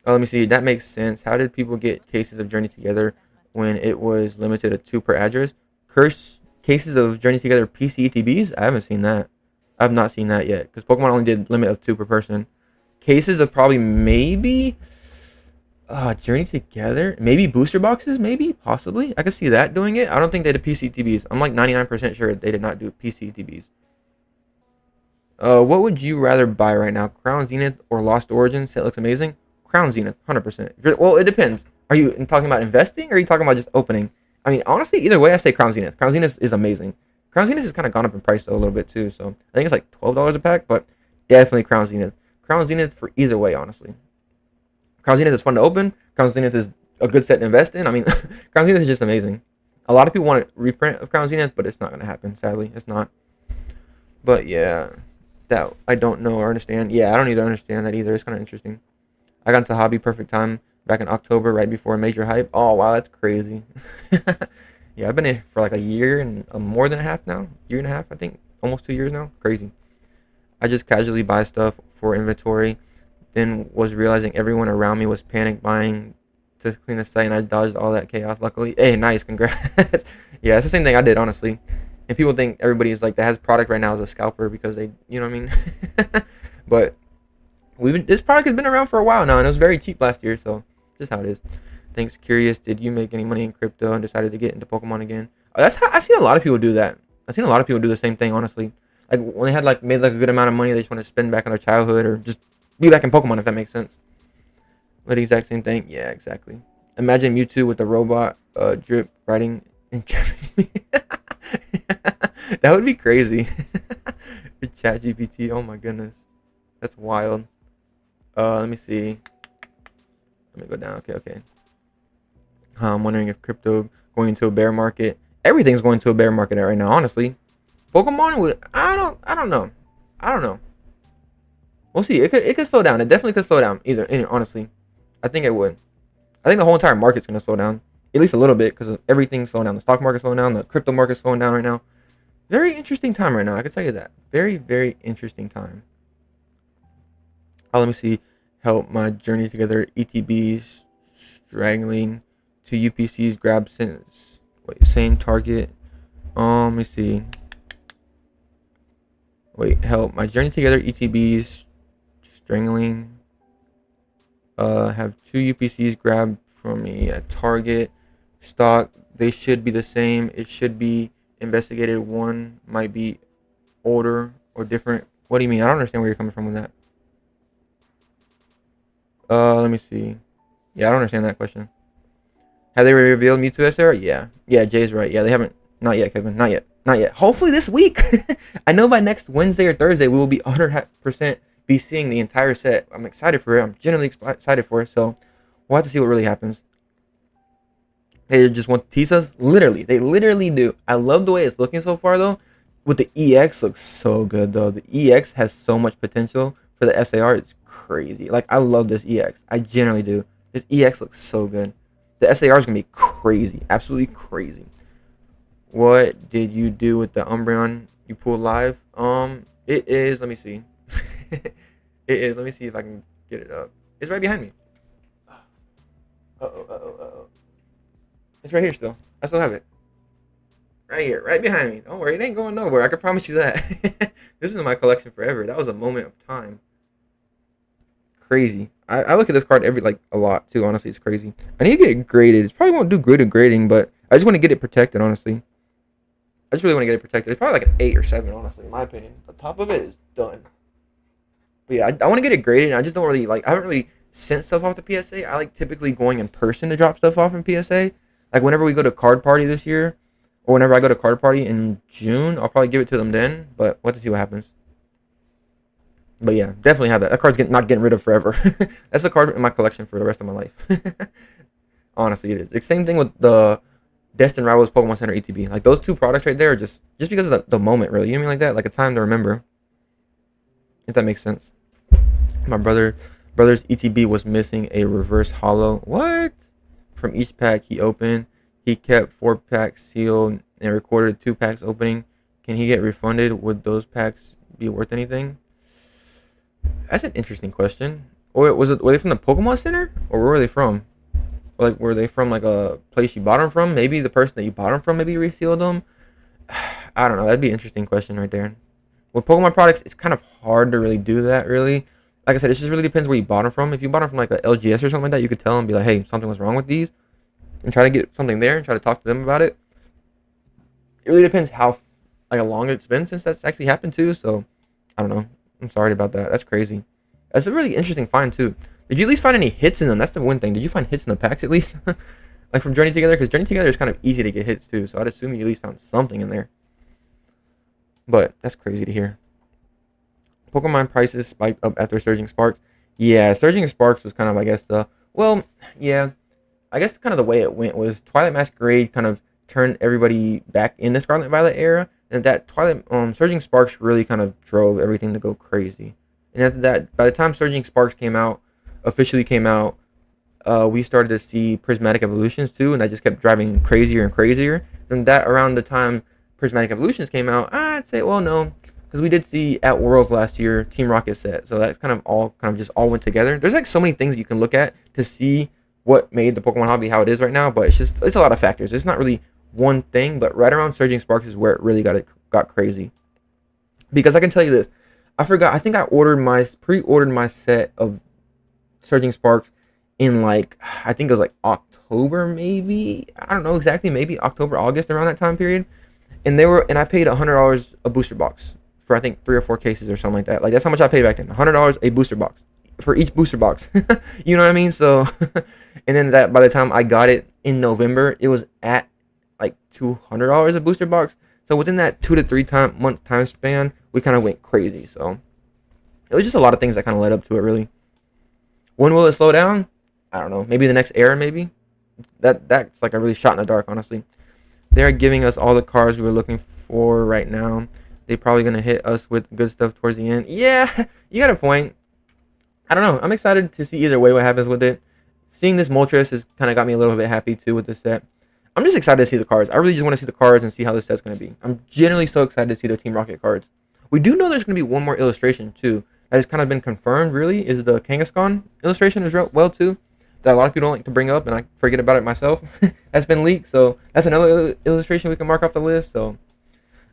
Oh, let me see. That makes sense. How did people get cases of Journey Together when it was limited to 2 per address? Curse cases of Journey Together PC ETBs? I haven't seen that. I've not seen that yet because Pokemon only did limit of 2 per person. Cases of probably maybe Journey Together, maybe booster boxes, maybe possibly. I could see that doing it. I don't think they did PCTBs. I'm like 99% sure they did not do PCTBs. What would you rather buy right now? Crown Zenith or Lost Origins? Set looks amazing. Crown Zenith, 100%. Well, it depends. Are you talking about investing or are you talking about just opening? I mean, honestly, either way, I say Crown Zenith. Crown Zenith is amazing. Crown Zenith has kind of gone up in price though a little bit too, so I think it's like $12 a pack, but definitely Crown Zenith. Crown Zenith for either way, honestly. Crown Zenith is fun to open. Crown Zenith is a good set to invest in. I mean, Crown Zenith is just amazing. A lot of people want a reprint of Crown Zenith, but it's not going to happen, sadly. It's not. But yeah, that I don't know or understand. Yeah, I don't either understand that either. It's kind of interesting. I got into hobby perfect time back in October, right before major hype. Oh, wow, that's crazy. Yeah, I've been in for like a year and more than a half now. Year and a half, I think. Almost 2 years now. Crazy. I just casually buy stuff for inventory. Then was realizing everyone around me was panic buying to clean the site, and I dodged all that chaos. Luckily, hey, nice, congrats. Yeah, it's the same thing I did, honestly. And people think everybody's like that has product right now is a scalper because they, you know what I mean. But this product has been around for a while now, and it was very cheap last year, so just how it is. Thanks. Curious, did you make any money in crypto and decided to get into Pokemon again? That's how I've seen a lot of people do that. I've seen a lot of people do the same thing, honestly. Like when they had like made like a good amount of money, they just want to spend back on their childhood or just be back in Pokemon, if that makes sense. But the exact same thing. Yeah, exactly. Imagine Mewtwo with the robot drip writing in Japanese. That would be crazy. Chat GPT. Oh my goodness. That's wild. Let me see. Let me go down. Okay. I'm wondering if crypto going into a bear market. Everything's going to a bear market right now, honestly. Pokemon would I don't know. We'll see. It could slow down. It definitely could slow down. Honestly. I think it would. I think the whole entire market's gonna slow down. At least a little bit, because everything's slowing down. The stock market's slowing down, the crypto market's slowing down right now. Very interesting time right now, I can tell you that. Very, very interesting time. Oh, let me see. Help my journey together. ETBs straggling to UPCs grab same target. Let me see. Help my journey together. ETBs strangling. Have 2 UPCs grab from me at target. Stock. They should be the same. It should be investigated. One might be older or different. What do you mean? I don't understand where you're coming from with that. Let me see. Yeah, I don't understand that question. Have they revealed Mewtwo SR? Yeah, Jay's right. Yeah, they haven't. Not yet, Kevin. Not yet. Hopefully this week. I know by next Wednesday or Thursday we will be 100% be seeing the entire set. I'm excited for it. I'm genuinely excited for it. So we'll have to see what really happens. They just want to tease us. Literally, they literally do. I love the way it's looking so far though. With the EX looks so good though. The EX has so much potential for the SAR. It's crazy. Like I love this EX. I generally do. This EX looks so good. The SAR is gonna be crazy. Absolutely crazy. What did you do with the Umbreon you pulled live? It is. Let me see. It is. Let me see if I can get it up. It's right behind me. Uh-oh. It's right here still. I still have it. Right here. Right behind me. Don't worry. It ain't going nowhere. I can promise you that. This is in my collection forever. That was a moment of time. Crazy. I look at this card a lot too. Honestly, it's crazy. I need to get it graded. It probably won't do good at grading, but I just want to get it protected, honestly. I just really want to get it protected. It's probably like an 8 or 7, honestly, in my opinion. The top of it is done. But yeah, I want to get it graded. And I just don't really like. I haven't really sent stuff off to PSA. I like typically going in person to drop stuff off in PSA. Like whenever we go to card party this year, or whenever I go to card party in June, I'll probably give it to them then. But we'll have to see what happens. But yeah, definitely have that. That card's not getting rid of forever. That's the card in my collection for the rest of my life. Honestly, it is. The same thing with the Destined Rivals Pokemon Center ETB. Like those two products right there are just because of the moment, really. You know what I mean? Like that, like a time to remember. If that makes sense. My brother's ETB was missing a reverse hollow. What? From each pack he opened, he kept 4 packs sealed and recorded 2 packs opening. Can he get refunded? Would those packs be worth anything? That's an interesting question. Or were they from the Pokemon Center, or where were they from? Like, were they from like a place you bought them from? Maybe the person that you bought them from maybe resealed them. I don't know. That'd be an interesting question right there. With Pokemon products, it's kind of hard to really do that. Really, like I said, it just really depends where you bought them from. If you bought them from like a LGS or something like that, you could tell them and be like, "Hey, something was wrong with these," and try to get something there and try to talk to them about it. It really depends how like long it's been since that's actually happened too. So I don't know. I'm sorry about that. That's crazy. That's a really interesting find too. Did you at least find any hits in them? That's the one thing. Did you find hits in the packs at least? Like from Journey Together? Because Journey Together is kind of easy to get hits too. So I'd assume you at least found something in there. But that's crazy to hear. Pokemon prices spiked up after Surging Sparks. Yeah, Surging Sparks was kind of, I guess, yeah. I guess kind of the way it went was Twilight Masquerade kind of turned everybody back in the Scarlet Violet era. And that Surging Sparks really kind of drove everything to go crazy. And after that, by the time Surging Sparks officially came out, we started to see Prismatic Evolutions too, and that just kept driving crazier and crazier. And that around the time Prismatic Evolutions came out, I'd say, well, no, because we did see at Worlds last year Team Rocket set, so that kind of just all went together. There's like so many things you can look at to see what made the Pokemon hobby how it is right now, but it's a lot of factors. It's not really one thing, but right around Surging Sparks is where it really got crazy. Because I can tell you this, I forgot. I think I pre-ordered my set of Surging Sparks in like, I think it was like October, maybe. I don't know exactly, maybe October, August, around that time period. And I paid $100 a booster box for I think 3 or 4 cases or something like that. Like that's how much I paid back then. $100 a booster box for each booster box. You know what I mean? So, and then that by the time I got it in November, it was at like $200 a booster box. So within that 2 to 3 month time span, we kind of went crazy. So it was just a lot of things that kind of led up to it, really. When will it slow down? I don't know. Maybe the next era, maybe. That's like a really shot in the dark, honestly. They're giving us all the cards we were looking for right now. They're probably going to hit us with good stuff towards the end. Yeah, you got a point. I don't know. I'm excited to see either way what happens with it. Seeing this Moltres has kind of got me a little bit happy, too, with this set. I'm just excited to see the cards. I really just want to see the cards and see how this set's going to be. I'm genuinely so excited to see the Team Rocket cards. We do know there's going to be one more illustration, too. That has kind of been confirmed, really, is the Kangaskhan illustration as well, too. That a lot of people don't like to bring up, and I forget about it myself. That's been leaked, so that's another illustration we can mark off the list. So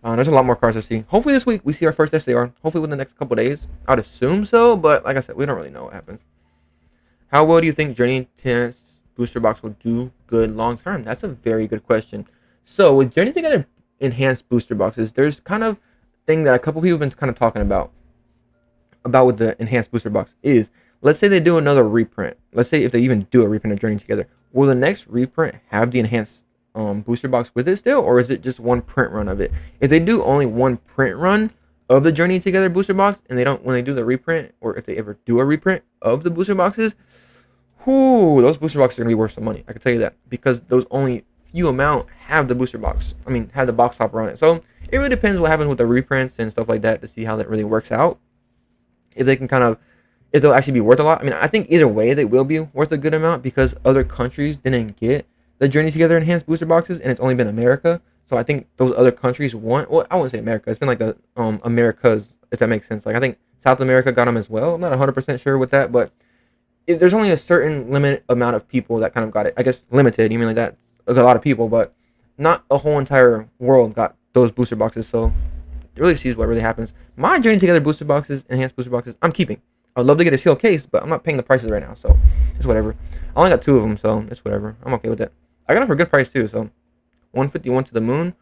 there's a lot more cards to see. Hopefully this week we see our first SAR. Hopefully within the next couple days. I'd assume so, but like I said, we don't really know what happens. How well do you think Journey Together booster box will do good long term? That's a very good question. So with Journey Together enhanced booster boxes, there's kind of thing that a couple people have been kind of talking about with the enhanced booster box is, let's say they do another reprint. Let's say if they even do a reprint of Journey Together, will the next reprint have the enhanced booster box with it still, or is it just one print run of it? If they do only one print run of the Journey Together booster box, and when they do the reprint, or if they ever do a reprint of the booster boxes, those booster boxes are gonna be worth some money. I can tell you that, because those only few amount have the booster box. Have the box topper on it. So it really depends what happens with the reprints and stuff like that to see how that really works out. If they can if they'll actually be worth a lot. I think either way they will be worth a good amount, because other countries didn't get the Journey Together enhanced booster boxes, and it's only been America. So I think those other countries want. Well, I wouldn't say America. It's been like the Americas, if that makes sense. Like I think South America got them as well. I'm not 100% sure with that, but there's only a certain limit amount of people that kind of got it. I guess limited. You mean like that? Like a lot of people, but not a whole entire world got those booster boxes. So it really sees what really happens. My Journey Together booster boxes, enhanced booster boxes, I'm keeping. I'd love to get a sealed case, but I'm not paying the prices right now, so it's whatever. I only got 2 of them, so it's whatever. I'm okay with that. I got them for a good price too, so 151 to the moon.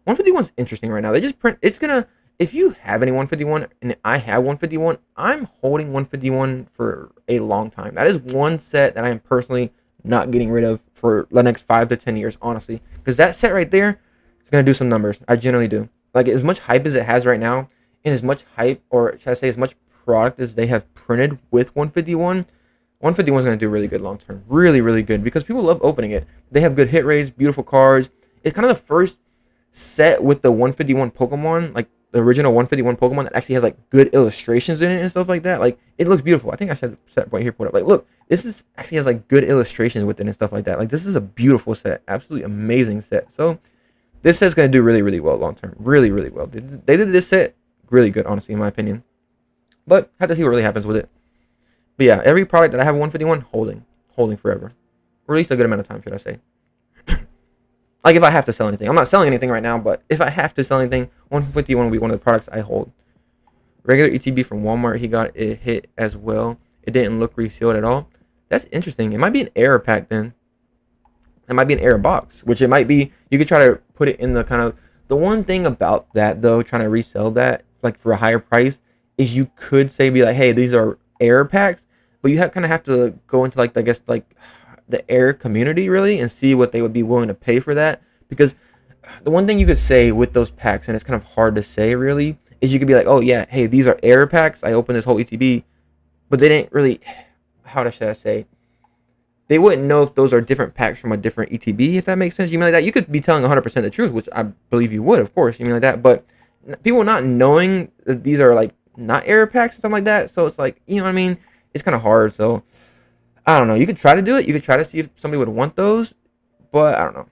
151's interesting right now. They just print. It's gonna. If you have any 151 and I have 151, I'm holding 151 for a long time. That is one set that I am personally not getting rid of for the next 5 to 10 years, honestly, because that set right there is gonna do some numbers. I generally do. Like as much hype as it has right now, and as much hype, or should I say, as much product as they have printed with 151. 151 is going to do really good long term. Really, really good because people love opening it. They have good hit rates, beautiful cards. It's kind of the first set with the 151 Pokemon, like the original 151 Pokemon that actually has like good illustrations in it and stuff like that. Like it looks beautiful. I think I should set right here, put up. Like, look, this is actually has like good illustrations with it and stuff like that. Like this is a beautiful set. Absolutely amazing set. So this set's going to do really, really well long term. Really, really well. They did this set really good, honestly, in my opinion. But have to see what really happens with it. But yeah, every product that I have 151, holding forever. Or at least a good amount of time, should I say. Like if I have to sell anything. I'm not selling anything right now, but if I have to sell anything, 151 will be one of the products I hold. Regular ETB from Walmart, he got it hit as well. It didn't look resealed at all. That's interesting. It might be an error pack then. It might be an error box, which it might be. You could try to put it in the kind of... The one thing about that, though, trying to resell that, like for a higher price, is you could say, be like, hey, these are error packs, but you kind of have to go into like, I guess, like the error community really and see what they would be willing to pay for that. Because the one thing you could say with those packs, and it's kind of hard to say really, is you could be like, oh yeah, hey, these are error packs. I opened this whole ETB, but they didn't really, should I say, they wouldn't know if those are different packs from a different ETB, if that makes sense. You mean like that? You could be telling 100% the truth, which I believe you would, of course. You mean like that, but people not knowing that these are like not error packs or something like that. So it's like, you know what I mean? It's kind of hard. So I don't know. You could try to do it. You could try to see if somebody would want those, but I don't know.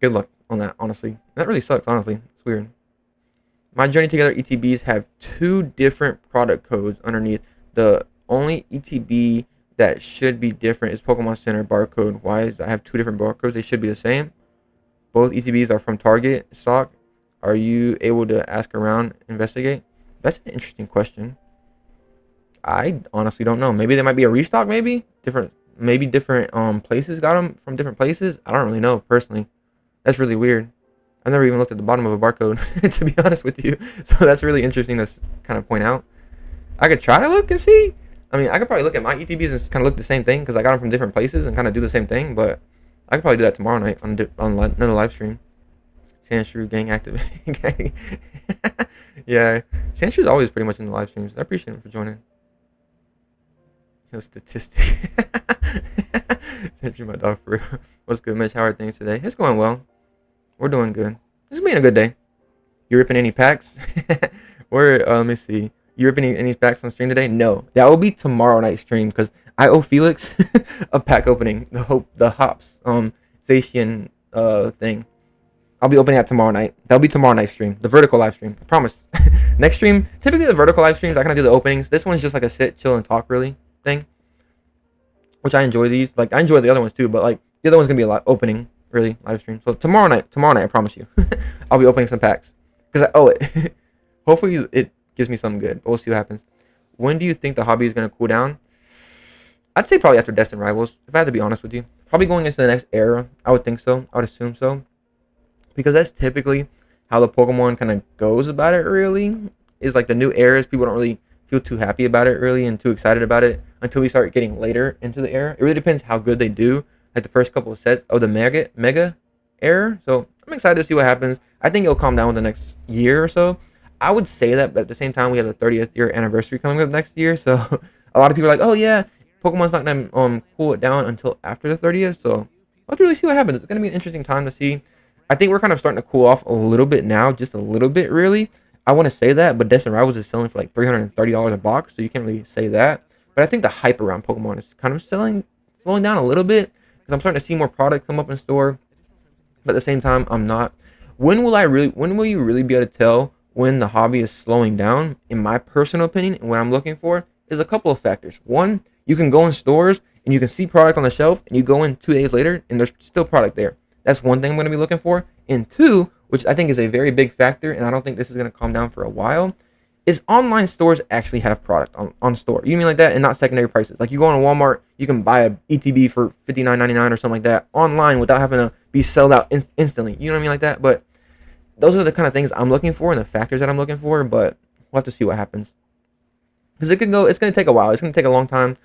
Good luck on that, honestly. That really sucks, honestly. It's weird. My Journey Together ETBs have 2 different product codes underneath. The only ETB that should be different is Pokemon Center barcode. Why is I have 2 different barcodes? They should be the same. Both ETBs are from Target stock. Are you able to ask around, investigate? That's an interesting question. I honestly don't know. Maybe there might be a restock. Maybe different places got them from different places. I don't really know personally. That's really weird. I've never even looked at the bottom of a barcode to be honest with you. So that's really interesting to kind of point out. I could try to look and see. I mean, I could probably look at my ETBs and kind of look the same thing because I got them from different places and kind of do the same thing. But I could probably do that tomorrow night on another live stream. Sandshrew gang activating gang. Yeah, Sandshrew is always pretty much in the live streams. I appreciate him for joining. Yo, statistic. Sandshrew, my dog, for real. What's good, Mitch? How are things today? It's going well. We're doing good. It's been a good day. You ripping any packs? Let me see. You ripping any packs on stream today? No, that will be tomorrow night stream because I owe Felix a pack opening. The hops Zacian thing. I'll be opening that tomorrow night. That'll be tomorrow night stream. The vertical live stream. I promise. Next stream, typically the vertical live streams, I kind of do the openings. This one's just like a sit, chill, and talk really thing. Which I enjoy these. Like I enjoy the other ones too, but like the other one's gonna be a lot opening really live stream. So tomorrow night, I promise you, I'll be opening some packs because I owe it. Hopefully it gives me something good, but we'll see what happens. When do you think the hobby is gonna cool down? I'd say probably after Destined Rivals. If I had to be honest with you, probably going into the next era. I would think so. I would assume so. Because that's typically how the Pokemon kind of goes about it, really. Is like the new eras, people don't really feel too happy about it, really, and too excited about it until we start getting later into the era. It really depends how good they do, like the first couple of sets of the Mega era. So I'm excited to see what happens. I think it'll calm down in the next year or so. I would say that, but at the same time, we have the 30th year anniversary coming up next year. So a lot of people are like, oh yeah, Pokemon's not going to cool it down until after the 30th. So let's really see what happens. It's going to be an interesting time to see. I think we're kind of starting to cool off a little bit now, just a little bit, really. I want to say that, but Destined Rivals is selling for like $330 a box, so you can't really say that. But I think the hype around Pokemon is kind of slowing down a little bit because I'm starting to see more product come up in store. But at the same time, I'm not. When will you really be able to tell when the hobby is slowing down? In my personal opinion, and what I'm looking for is a couple of factors. One, you can go in stores and you can see product on the shelf, and you go in 2 days later and there's still product there. That's one thing I'm going to be looking for. And 2, which I think is a very big factor, and I don't think this is going to calm down for a while, is online stores actually have product on store. You mean like that, and not secondary prices. Like you go on Walmart, you can buy a ETB for $59.99 or something like that online without having to be sold out instantly. You know what I mean like that? But those are the kind of things I'm looking for and the factors that I'm looking for. But we'll have to see what happens, because it's going to take a while. It's going to take a long time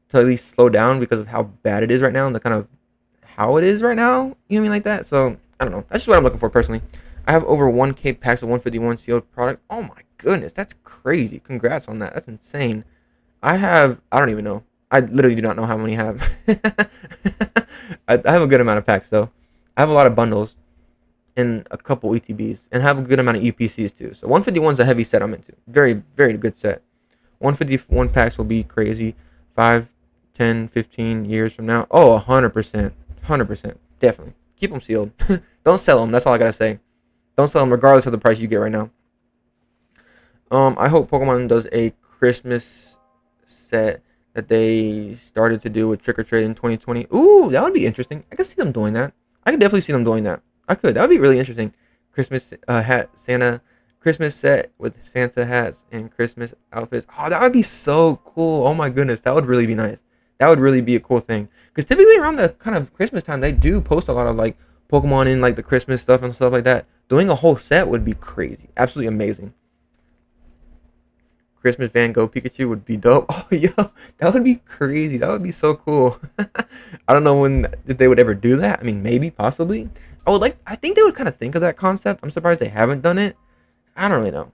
to at least slow down because of how bad it is right now and the kind of how it is right now. You know what I mean, like that. So I don't know. That's just what I'm looking for personally. I have over 1K packs of 151 sealed product. Oh my goodness, that's crazy. Congrats on that. That's insane. I don't even know. I literally do not know how many I have. I have a good amount of packs though. I have a lot of bundles and a couple ETBs, and have a good amount of UPCs too. So 151 is a heavy set I'm into. Very, very good set. 151 packs will be crazy. 5, 10, 15 years from now. Oh, 100%. 100%. Definitely. Keep them sealed. Don't sell them. That's all I gotta say. Don't sell them regardless of the price you get right now. I hope Pokemon does a Christmas set that they started to do with Trick or Treat in 2020. Ooh, that would be interesting. I could see them doing that. I could definitely see them doing that. I could. That would be really interesting. Christmas hat, Santa, Christmas set with Santa hats and Christmas outfits. Oh, that would be so cool. Oh my goodness, that would really be nice. That would really be a cool thing. Because typically around the kind of Christmas time, they do post a lot of like Pokemon in like the Christmas stuff and stuff like that. Doing a whole set would be crazy. Absolutely amazing. Christmas Van Gogh Pikachu would be dope. Oh, yo, that would be crazy. That would be so cool. I don't know if they would ever do that. I mean, maybe, possibly. I think they would kind of think of that concept. I'm surprised they haven't done it. I don't really know.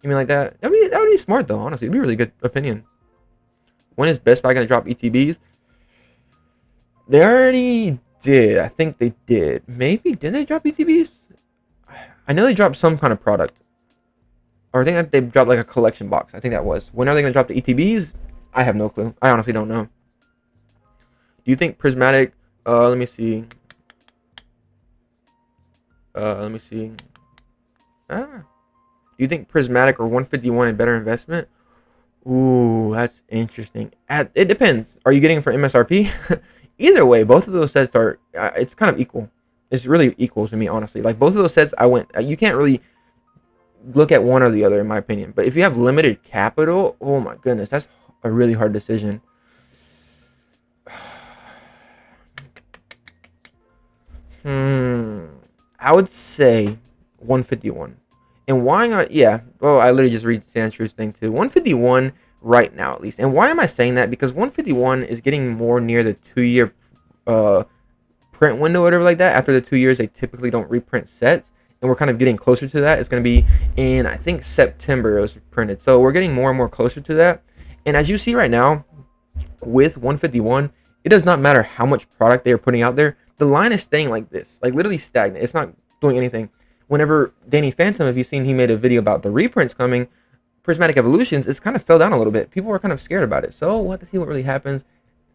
You mean like that? That would be smart, though, honestly. It'd be a really good opinion. When is Best Buy going to drop ETBs? They already did. I think they did. Maybe. Did they drop ETBs? I know they dropped some kind of product. Or I think that they dropped like a collection box. I think that was. When are they going to drop the ETBs? I have no clue. I honestly don't know. Do you think Prismatic... let me see. Do you think Prismatic or 151 a better investment? Ooh, that's interesting. It depends. Are you getting it for MSRP? Either way, both of those sets are... it's kind of equal. It's really equal to me, honestly. Like, both of those sets, you can't really look at one or the other, in my opinion. But if you have limited capital, oh my goodness, that's a really hard decision. I would say 151. And why not? Yeah, well, I literally just read Stan Truth's thing too. 151 right now, at least. And why am I saying that? Because 151 is getting more near the 2-year print window, or whatever like that. After the 2 years, they typically don't reprint sets. And we're kind of getting closer to that. It's going to be in, I think, September it was printed. So we're getting more and more closer to that. And as you see right now, with 151, it does not matter how much product they are putting out there. The line is staying like this, like literally stagnant. It's not doing anything. Whenever Danny Phantom, if you've seen, he made a video about the reprints coming, Prismatic Evolutions, it's kind of fell down a little bit. People were kind of scared about it. So we'll have to see what really happens.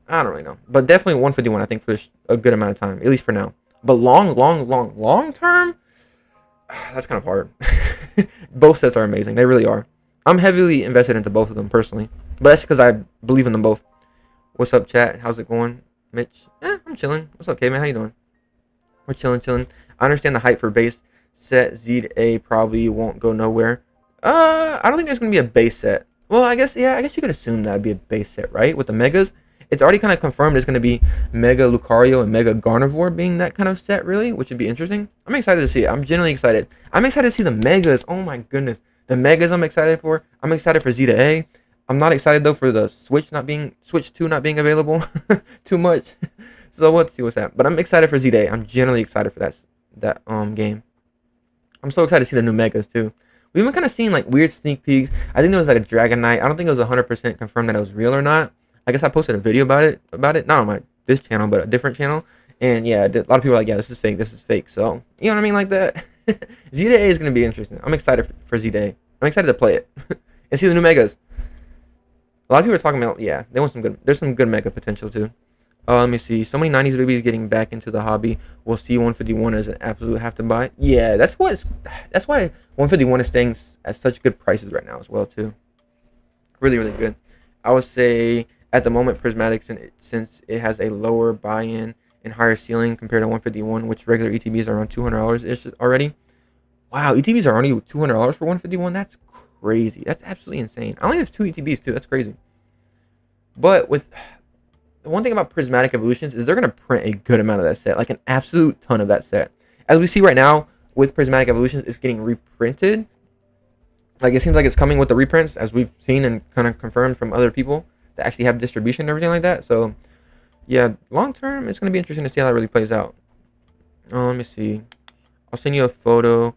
I don't really know. But definitely 151, I think, for a good amount of time, at least for now. But long term, that's kind of hard. Both sets are amazing. They really are. I'm heavily invested into both of them personally. But that's because I believe in them both. What's up, chat? How's it going? Mitch? I'm chilling. What's up, K-Man? How you doing? We're chilling. I understand the hype for base set. Z to A probably won't go nowhere. I don't think there's going to be a base set. Well, I guess you could assume that would be a base set, right? With the Megas. It's already kind of confirmed it's going to be Mega Lucario and Mega Gardevoir being that kind of set, really, which would be interesting. I'm excited to see it. I'm genuinely excited. I'm excited to see the Megas. Oh, my goodness. The Megas I'm excited for. I'm excited for Z to A. I'm not excited, though, for the Switch 2 not being available too much. So let's see what's that. But I'm excited for Z to A. I'm genuinely excited for that game. I'm so excited to see the new Megas, too. We've been kind of seeing, like, weird sneak peeks. I think there was, like, a Dragonite. I don't think it was 100% confirmed that it was real or not. I guess I posted a video about it. Not on this channel, but a different channel. And, yeah, a lot of people are like, yeah, this is fake. So, you know what I mean? Like that. Z to A is going to be interesting. I'm excited for Z to A. I'm excited to play it. And see the new Megas. A lot of people are talking about, yeah, they want there's some good Mega potential, too. Let me see. So many 90s babies getting back into the hobby. We'll see 151 as an absolute have to buy. Yeah, that's why 151 is staying at such good prices right now as well, too. Really, really good. I would say at the moment, Prismatic, since it has a lower buy-in and higher ceiling compared to 151, which regular ETBs are around $200-ish already. Wow, ETBs are already $200 for 151? That's crazy. That's absolutely insane. I only have 2 ETBs, too. That's crazy. But with... the one thing about Prismatic Evolutions is they're going to print a good amount of that set, like an absolute ton of that set. As we see right now, with Prismatic Evolutions is getting reprinted. Like, it seems like it's coming with the reprints, as we've seen and kind of confirmed from other people that actually have distribution and everything like that. So, yeah, long term, it's going to be interesting to see how that really plays out. Oh, let me see. I'll send you a photo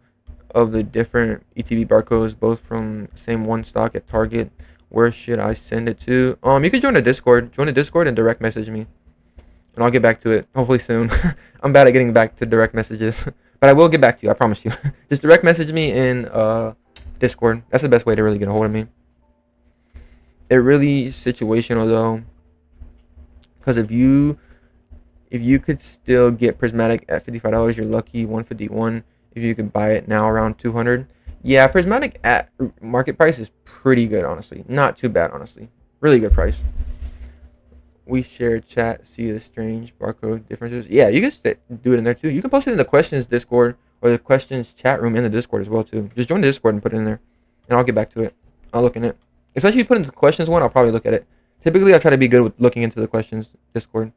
of the different ETB barcodes, both from the same one stock at Target. Where should I send it to? You can join the Discord. Join the Discord and direct message me, and I'll get back to it hopefully soon. I'm bad at getting back to direct messages, but I will get back to you. I promise you. Just direct message me in Discord. That's the best way to really get a hold of me. It really is situational though, because if you could still get Prismatic at $55, you're lucky. 151 if you could buy it now around 200. Yeah, Prismatic at market price is pretty good, honestly. Not too bad, honestly. Really good price. We share chat, see the strange barcode differences. Yeah, you can do it in there too. You can post it in the questions Discord or the questions chat room in the Discord as well too. Just join the Discord and put it in there, and I'll get back to it. I'll look in it. Especially if you put in the questions one, I'll probably look at it. Typically, I try to be good with looking into the questions Discord.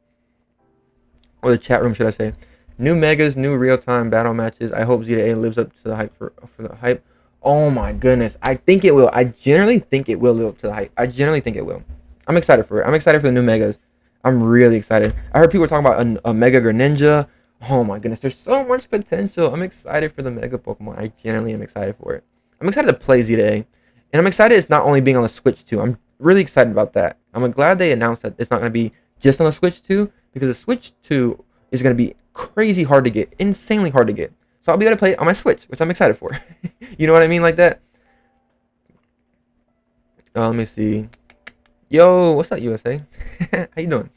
Or the chat room, should I say. New megas, new real-time battle matches. I hope Z-A lives up to the hype for the hype. Oh my goodness. I think it will. I generally think it will live up to the hype. I generally think it will. I'm excited for it. I'm excited for the new megas. I'm really excited. I heard people talking about a Mega Greninja. Oh my goodness. There's so much potential. I'm excited for the Mega Pokemon. I genuinely am excited for it. I'm excited to play Z-A. And I'm excited it's not only being on the Switch too. I'm really excited about that. I'm glad they announced that it's not going to be just on the Switch 2, because the Switch 2 is going to be crazy hard to get, insanely hard to get. So I'll be able to play it on my Switch, which I'm excited for. You know what I mean, like that? Let me see. Yo, what's up, USA? How you doing?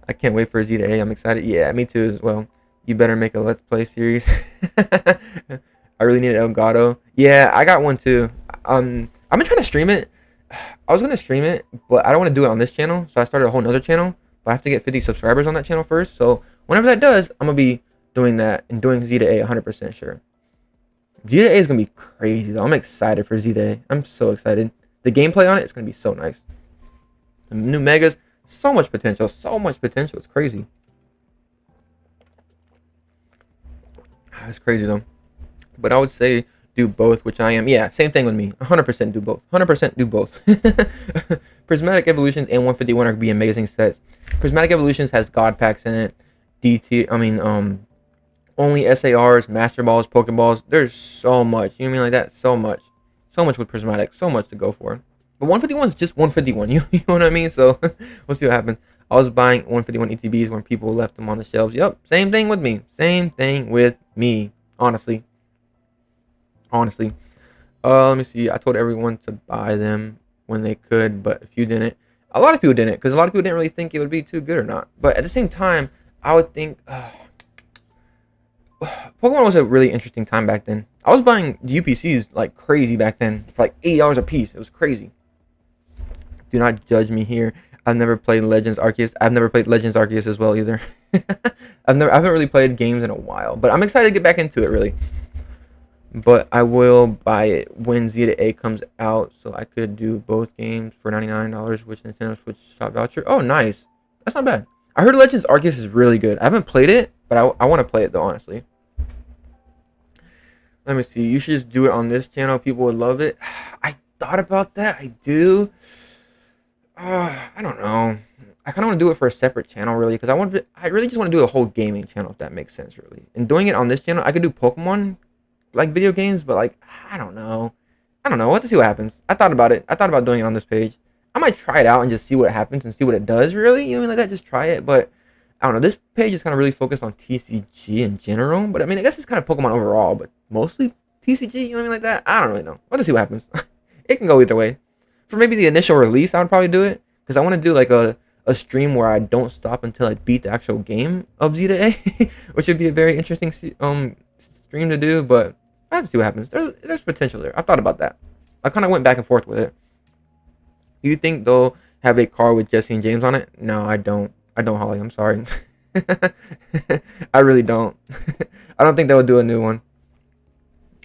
I can't wait for Z-A. I'm excited. Yeah, me too as well. You better make a Let's Play series. I really need Elgato. Yeah, I got one too. I've been trying to stream it. I was gonna stream it, but I don't want to do it on this channel, so I started a whole nother channel. But I have to get 50 subscribers on that channel first. So whenever that does, I'm gonna be doing that and doing Z-A 100% sure. Z-A is gonna be crazy though. I'm excited for Z-A. I'm so excited. The gameplay on it is gonna be so nice. The new megas, so much potential, so much potential. It's crazy. It's crazy though. But I would say do both, which I am. Yeah, same thing with me. 100% do both. 100% do both. Prismatic Evolutions and 151 are gonna be amazing sets. Prismatic Evolutions has God packs in it. Only SARs, Master Balls, Pokeballs. There's so much. You know what I mean, like that? So much. So much with Prismatic. So much to go for. But 151 is just 151. You know what I mean? So we'll see what happens. I was buying 151 ETBs when people left them on the shelves. Yep. Same thing with me. Same thing with me. Honestly. Let me see. I told everyone to buy them when they could, but if you didn't, a lot of people didn't, because a lot of people didn't really think it would be too good or not. But at the same time, I would think Pokemon was a really interesting time back then. I was buying UPCs like crazy back then for like $80 a piece. It was crazy. Do not judge me here. I've never played Legends Arceus. I've never played Legends Arceus as well either. I haven't really played games in a while, but I'm excited to get back into it really. But I will buy it when Z-A comes out, so I could do both games for $99, which Nintendo Switch Shop voucher. Oh, nice. That's not bad. I heard Legends Arceus is really good. I haven't played it, but I want to play it though, honestly. Let me see. You should just do it on this channel. People would love it. I thought about that. I do. I don't know. I kind of want to do it for a separate channel, really, because I really just want to do a whole gaming channel, if that makes sense, really. And doing it on this channel, I could do Pokemon, like video games, but like I don't know. We'll have to see what happens. I thought about it. I thought about doing it on this page. I might try it out and just see what happens and see what it does, really. You know, like that. Just try it, but I don't know. This page is kind of really focused on TCG in general, but I mean, I guess it's kind of Pokemon overall, but mostly TCG. You know what I mean, like that. I don't really know. We'll have to see what happens. It can go either way. For maybe the initial release, I would probably do it because I want to do like a stream where I don't stop until I beat the actual game of Z-A, which would be a very interesting stream to do, but I have to see what happens. There's potential there. I thought about that. I kind of went back and forth with it. Do you think they'll have a car with Jesse and James on it? No, I don't. Holly. I'm sorry. I really don't. I don't think they'll do a new one.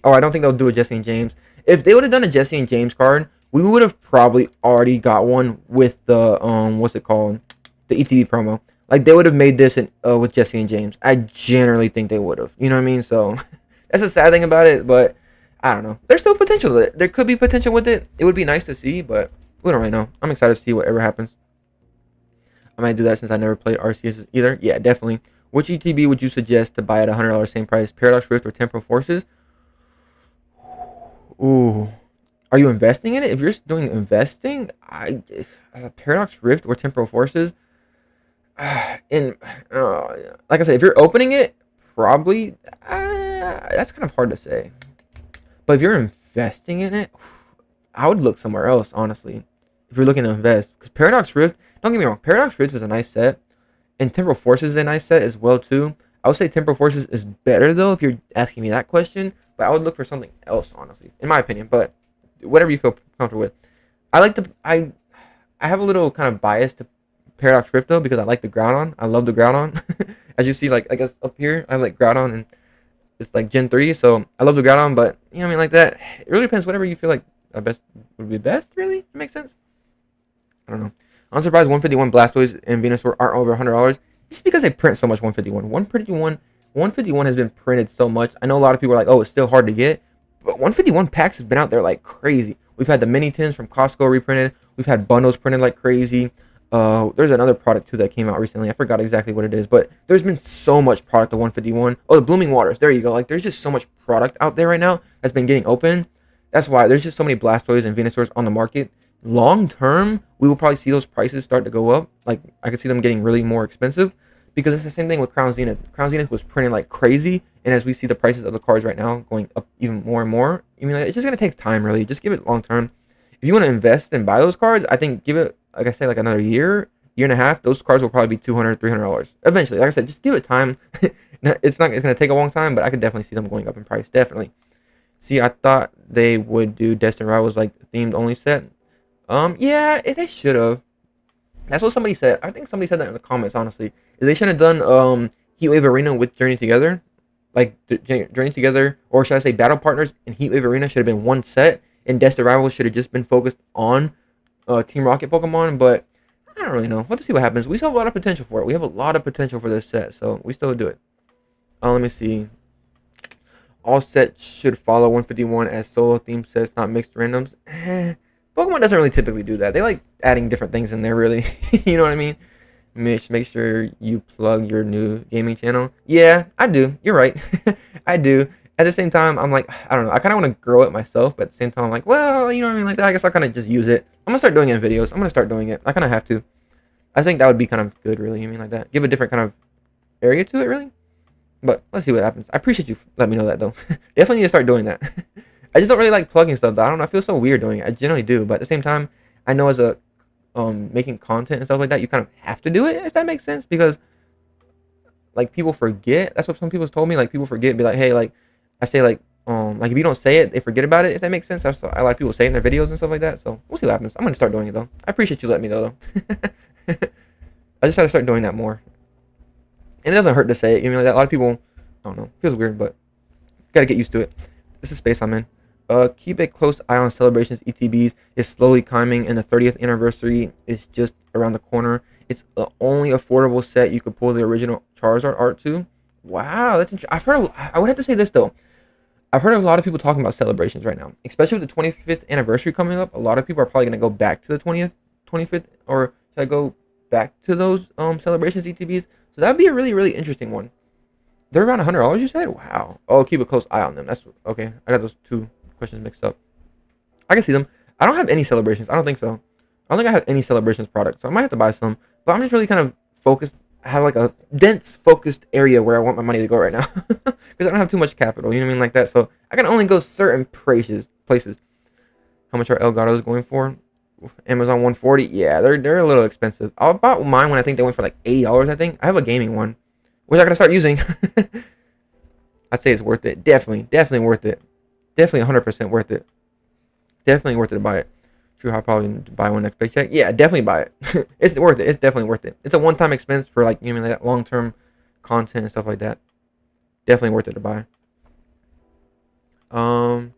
Oh, I don't think they'll do a Jesse and James. If they would have done a Jesse and James card, we would have probably already got one with the what's it called? The ETB promo. Like they would have made this with Jesse and James. I generally think they would have. You know what I mean? So That's a sad thing about it, but I don't know. There's still potential. There could be potential with it. It would be nice to see, but we don't really know. I'm excited to see whatever happens. I might do that since I never played RCS either. Yeah, definitely. Which ETB would you suggest to buy at $100 same price? Paradox Rift or Temporal Forces? Ooh. Are you investing in it? If you're doing investing, Paradox Rift or Temporal Forces, in like I said, if you're opening it, probably that's kind of hard to say. But if you're investing in it, I would look somewhere else, honestly. If you're looking to invest, because Paradox Rift, don't get me wrong, Paradox Rift is a nice set, and Temporal Forces is a nice set as well too. I would say Temporal Forces is better though, if you're asking me that question. But I would look for something else, honestly, in my opinion. But whatever you feel comfortable with. I have a little kind of bias to Paradox Rift though, because I like the Groudon. I love the Groudon. As you see, like I guess up here, I like Groudon, and it's like Gen 3, so I love the Groudon. But you know what I mean, like that. It really depends. Whatever you feel like best would be best. Really, it makes sense. I don't know. I'm surprised 151 Blastoise and Venusaur aren't over $100. Just because they print so much 151. 151 has been printed so much. I know a lot of people are like, oh, it's still hard to get. But 151 packs has been out there like crazy. We've had the mini tins from Costco reprinted. We've had bundles printed like crazy. There's another product too that came out recently. I forgot exactly what it is, but there's been so much product of 151. Oh, the Blooming Waters. There you go. Like there's just so much product out there right now that's been getting open. That's why there's just so many Blastoise and Venusaurs on the market. Long term, we will probably see those prices start to go up. Like I could see them getting really more expensive, because it's the same thing with Crown Zenith. Crown Zenith was printing like crazy, and as we see the prices of the cards right now going up even more and more, I mean, like, it's just gonna take time. Really, just give it long term. If you want to invest and buy those cards, I think give it, like I said, like another year and a half. Those cards will probably be $200, $300 eventually. Like I said, just give it time. It's gonna take a long time, but I could definitely see them going up in price. Definitely. See, I thought they would do Destined Rivals like themed only set. Yeah, they should have. That's what somebody said. I think somebody said that in the comments, honestly. Is they should have done Heatwave Arena with Journey Together. Like Journey Together, or should I say Battle Partners and Heatwave Arena should have been one set, and Destined Rivals should have just been focused on Team Rocket Pokemon, but I don't really know. We'll have to see what happens. We still have a lot of potential for it. We have a lot of potential for this set, so we still do it. Let me see. All sets should follow 151 as solo theme sets, not mixed randoms. Pokemon doesn't really typically do that. They like adding different things in there, really. You know what I mean? Make sure you plug your new gaming channel. Yeah, I do. You're right. I do. At the same time, I'm like, I don't know. I kind of want to grow it myself, but at the same time, I'm like, well, you know what I mean? Like that. I guess I'll kind of just use it. I'm going to start doing it in videos. I'm going to start doing it. I kind of have to. I think that would be kind of good, really. You mean like that? Give a different kind of area to it, really? But let's see what happens. I appreciate you letting me know that, though. Definitely need to start doing that. I just don't really like plugging stuff, though. I don't know. I feel so weird doing it. I generally do. But at the same time, I know as a making content and stuff like that, you kind of have to do it, if that makes sense. Because, like, people forget. That's what some people told me. Like, people forget and be like, hey, like, I say, like if you don't say it, they forget about it, if that makes sense. That's what I like people say in their videos and stuff like that. So, we'll see what happens. I'm going to start doing it, though. I appreciate you letting me know, though. I just got to start doing that more. And it doesn't hurt to say it. You know, like that. A lot of people, I don't know, it feels weird, but got to get used to it. This is space I'm in. Keep a close eye on Celebrations ETBs. Is slowly climbing, and the 30th anniversary is just around the corner. It's the only affordable set you could pull the original Charizard art to. Wow, that's interesting. I've heard. I would have to say this though. I've heard of a lot of people talking about Celebrations right now, especially with the 25th anniversary coming up. A lot of people are probably gonna go back to the 25th, or should I go back to those Celebrations ETBs? So that'd be a really, really interesting one. They're around $100, you said? Wow. Oh, keep a close eye on them. That's okay. I got those two questions mixed up. I can see them. I don't have any Celebrations. I don't think so. I don't think I have any Celebrations products, so I might have to buy some. But I'm just really kind of focused. I have like a dense, focused area where I want my money to go right now, because I don't have too much capital. You know what I mean, like that. So I can only go certain places. How much are Elgatos going for? Amazon 140. Yeah, they're a little expensive. I bought mine when I think they went for like $80. I think I have a gaming one, which I gotta start using. I'd say it's worth it. Definitely worth it. Definitely 100% worth it. Definitely worth it to buy it. True, I'll probably buy one next paycheck. Yeah, definitely buy it. It's worth it. It's definitely worth it. It's a one-time expense for like, you know, like long-term content and stuff like that. Definitely worth it to buy. And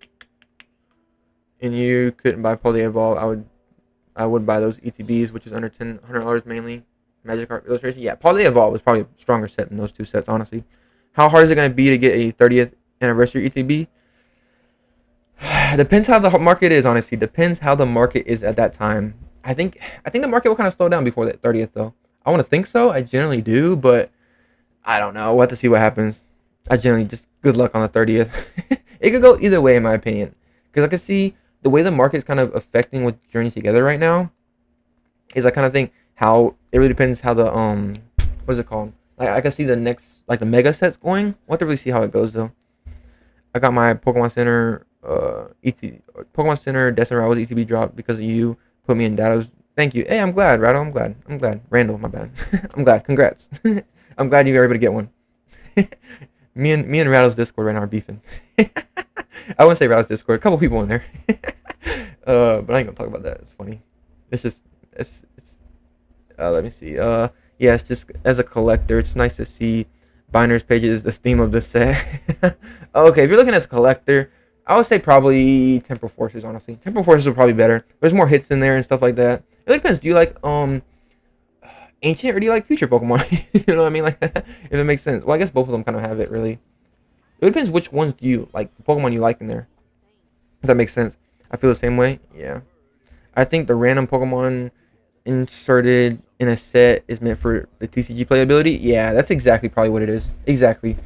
you couldn't buy Poly Evolve. I would buy those ETBs, which is under $100 mainly. Magikarp illustration. Yeah, Poly Evolve was probably a stronger set than those two sets, honestly. How hard is it going to be to get a 30th anniversary ETB. Depends how the market is, honestly. Depends how the market is at that time. I think the market will kind of slow down before the 30th though. I want to think so. I generally do, but I don't know. We'll have to see what happens. I generally just good luck on the 30th. It could go either way in my opinion. Because I can see the way the market's kind of affecting with Journey Together right now is I kind of think how it really depends how the what is it called? Like I can see the next like the mega sets going. We'll have to really see how it goes though. I got my Pokemon Center Pokemon Center Destined Rivals ETB drop because of you. Put me in data. Thank you. Hey, I'm glad, Rado. I'm glad. Randall, my bad. I'm glad. Congrats. I'm glad you were able to get one. me and Rado's Discord right now are beefing. I wouldn't say Rado's Discord. A couple people in there. But I ain't gonna talk about that. It's funny. It's just it's let me see. Yeah, it's just as a collector, it's nice to see binders pages the theme of the set. Okay, if you're looking as a collector, I would say probably Temporal Forces, honestly. Temporal Forces are probably better. There's more hits in there and stuff like that. It really depends. Do you like ancient or do you like future Pokemon? You know what I mean? Like that, if it makes sense. Well, I guess both of them kind of have it, really. It depends which ones do you like, Pokemon you like in there. If that makes sense. I feel the same way. Yeah. I think the random Pokemon inserted in a set is meant for the TCG playability. Yeah, that's exactly probably what it is. Exactly.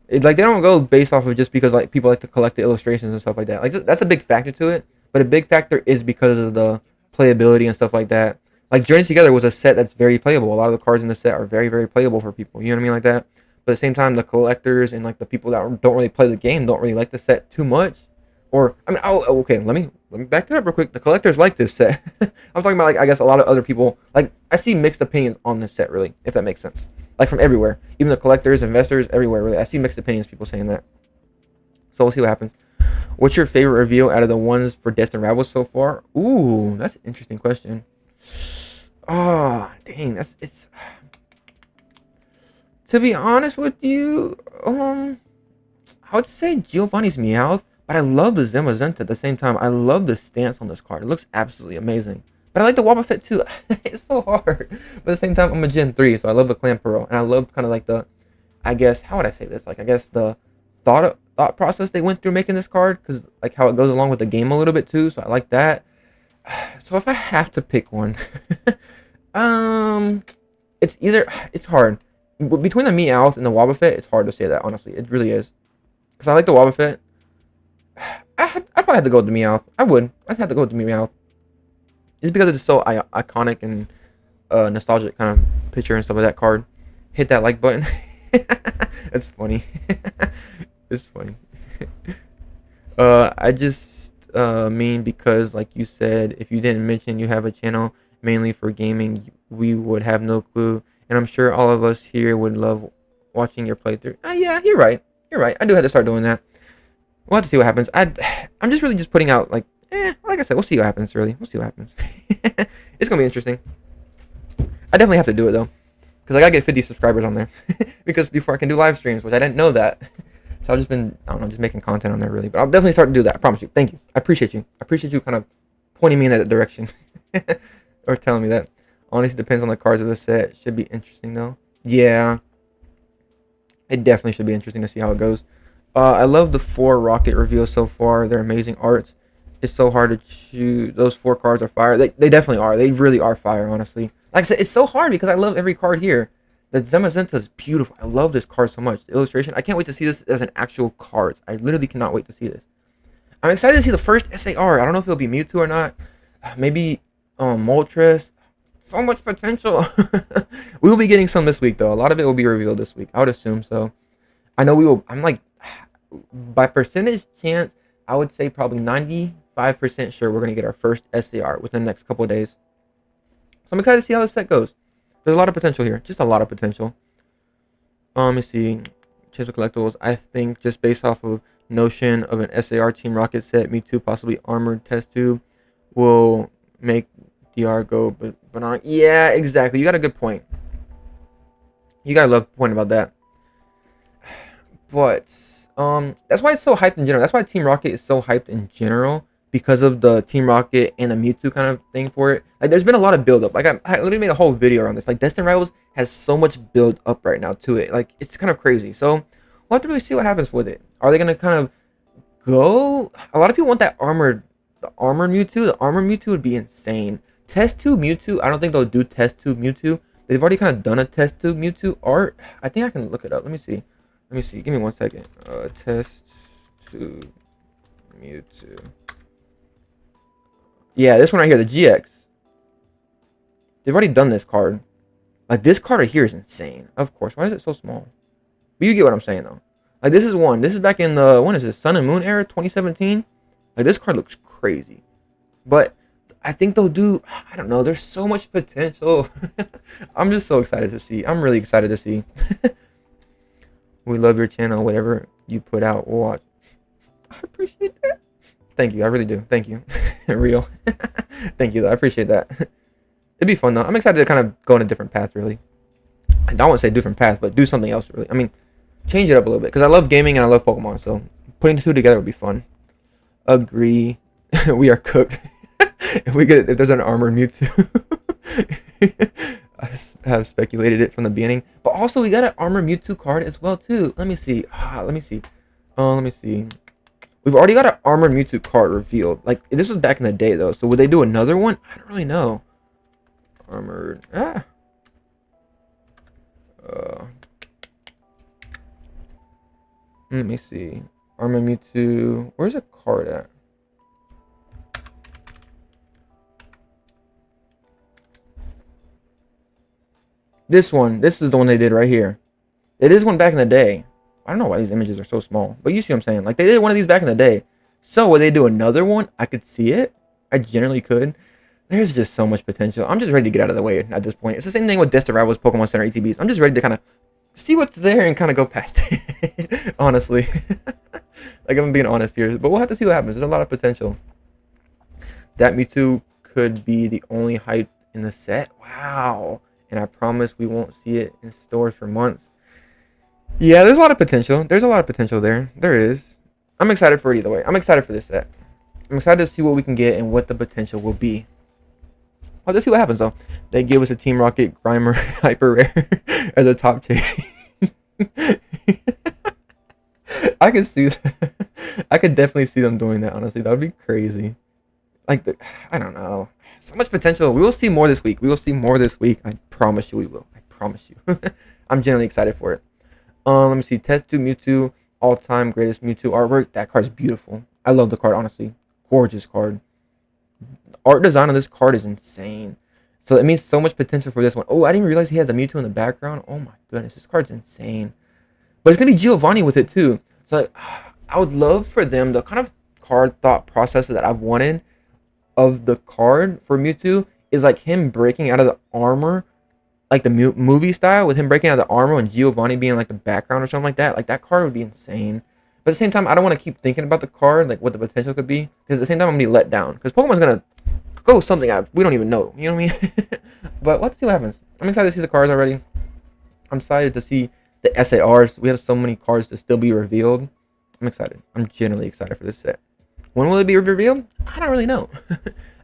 It's like they don't go based off of just because like people like to collect the illustrations and stuff like that. Like that's a big factor to it, but a big factor is because of the playability and stuff like that. Like Journey Together was a set that's very playable. A lot of the cards in the set are very, very playable for people. You know what I mean, like that. But at the same time, the collectors and like the people that don't really play the game don't really like the set too much. Or I mean, okay, let me back that up real quick. The collectors like this set. I'm talking about like I guess a lot of other people. Like I see mixed opinions on this set, really, if that makes sense. Like from everywhere, even the collectors, investors, everywhere. Really, I see mixed opinions. People saying that. So we'll see what happens. What's your favorite reveal out of the ones for Destined Rivals so far? Ooh, that's an interesting question. Oh, dang, it's. To be honest with you, I would say Giovanni's Meowth, but I love the Zamazenta at the same time. I love the stance on this card. It looks absolutely amazing. But I like the Wobbuffet too. It's so hard. But at the same time, I'm a Gen 3, so I love the Clamperl. And I love kind of like the, I guess, how would I say this? Like, I guess the thought process they went through making this card, because like how it goes along with the game a little bit too. So I like that. So if I have to pick one, it's hard. Between the Meowth and the Wobbuffet, it's hard to say that, honestly. It really is. Because I like the Wobbuffet. I'd probably have to go with the Meowth. I'd have to go with the Meowth. Just because it's so iconic and nostalgic kind of picture and stuff of that card. Hit that like button. It's funny. It's funny. I just mean because, like you said, if you didn't mention you have a channel mainly for gaming, we would have no clue. And I'm sure all of us here would love watching your playthrough. Yeah, you're right. You're right. I do have to start doing that. We'll have to see what happens. I'm just really just putting out like I said, we'll see what happens. Really, we'll see what happens. It's gonna be interesting. I definitely have to do it though, because I gotta get 50 subscribers on there. Because before I can do live streams, which I didn't know that. So I've just been, I don't know, just making content on there really. But I'll definitely start to do that. I promise you. Thank you. I appreciate you. I appreciate you kind of pointing me in that direction, or telling me that. Honestly, depends on the cards of the set. Should be interesting though. Yeah, it definitely should be interesting to see how it goes. I love the 4 rocket reveals so far. They're amazing arts. It's so hard to choose. Those 4 cards are fire. They definitely are. They really are fire, honestly. Like I said, it's so hard because I love every card here. The Zamazenta is beautiful. I love this card so much. The illustration. I can't wait to see this as an actual card. I literally cannot wait to see this. I'm excited to see the first SAR. I don't know if it'll be Mewtwo or not. Maybe Moltres. So much potential. We will be getting some this week, though. A lot of it will be revealed this week. I would assume so. I know we will. I'm like, by percentage chance, I would say probably 95% sure we're going to get our first SAR within the next couple of days. So I'm excited to see how this set goes. There's a lot of potential here. Just a lot of potential. Let me see. Chase of collectibles. I think just based off of notion of an SAR Team Rocket set, Mewtwo, possibly Armored Test Tube, will make DR go banana. Yeah, exactly. You got a good point. You got a love point about that. But that's why it's so hyped in general. That's why Team Rocket is so hyped in general, because of the Team Rocket and the Mewtwo kind of thing for it. Like, there's been a lot of build up. Like, I literally made a whole video around this. Like, Destined Rivals has so much build up right now to it. Like, it's kind of crazy. So we'll have to really see what happens with it. Are they gonna kind of go? A lot of people want that armored, the armored Mewtwo. The armored Mewtwo would be insane. Test tube Mewtwo. I don't think they'll do test tube Mewtwo. They've already kind of done a test tube Mewtwo art. I think I can look it up. Let me see. Let me see. Give me 1 second. Test tube Mewtwo. Yeah, this one right here, the GX. They've already done this card. Like, this card right here is insane. Of course. Why is it so small? But you get what I'm saying, though. Like, this is one. This is back in the, when is this? Sun and Moon era, 2017. Like, this card looks crazy. But I think they'll do, I don't know. There's so much potential. I'm just so excited to see. I'm really excited to see. We love your channel. Whatever you put out, we'll watch. I appreciate that. Thank you. I really do. Thank you. Real. Thank you, though. I appreciate that. It'd be fun, though. I'm excited to kind of go on a different path, really. I don't want to say different path, but do something else, really. I mean, change it up a little bit. Because I love gaming and I love Pokemon. So putting the two together would be fun. Agree. We are cooked. If there's an armored Mewtwo. I have speculated it from the beginning. But also, we got an armored Mewtwo card as well, too. Let me see. Let me see. Let me see. We've already got an armored Mewtwo card revealed. Like, this was back in the day, though. So would they do another one? I don't really know. Armored. Let me see. Armored Mewtwo. Where's a card at? This one. This is the one they did right here. It is one back in the day. I don't know why these images are so small. But you see what I'm saying. Like, they did one of these back in the day. So, would they do another one? I could see it. I generally could. There's just so much potential. I'm just ready to get out of the way at this point. It's the same thing with Destined Rivals, Pokemon Center, ETBs. I'm just ready to kind of see what's there and kind of go past it. Honestly. Like, I'm being honest here. But we'll have to see what happens. There's a lot of potential. That Mewtwo could be the only hype in the set. Wow. And I promise we won't see it in stores for months. Yeah, there's a lot of potential. There's a lot of potential there. There is. I'm excited for it either way. I'm excited for this set. I'm excited to see what we can get and what the potential will be. I'll just see what happens, though. They give us a Team Rocket Grimer Hyper Rare as a top chase. I could see that. I could definitely see them doing that, honestly. That would be crazy. Like, I don't know. So much potential. We will see more this week. We will see more this week. I promise you we will. I promise you. I'm genuinely excited for it. Let me see. Test 2 Mewtwo. All-time greatest Mewtwo artwork. That card's beautiful. I love the card, honestly. Gorgeous card. Art design on this card is insane. So it means so much potential for this one. Oh, I didn't even realize he has a Mewtwo in the background. Oh my goodness, this card's insane. But it's gonna be Giovanni with it too. So like, I would love for them, the kind of card thought process that I've wanted of the card for Mewtwo is like him breaking out of the armor, like the movie style, with him breaking out of the armor and Giovanni being like the background or something like that. Like, that card would be insane. But at the same time, I don't want to keep thinking about the card, like what the potential could be, because at the same time, I'm gonna be let down. Because Pokemon's gonna go something out. We don't even know. You know what I mean? But let's see what happens. I'm excited to see the cards already. I'm excited to see the SARs. We have so many cards to still be revealed. I'm excited. I'm genuinely excited for this set. When will it be revealed? I don't really know.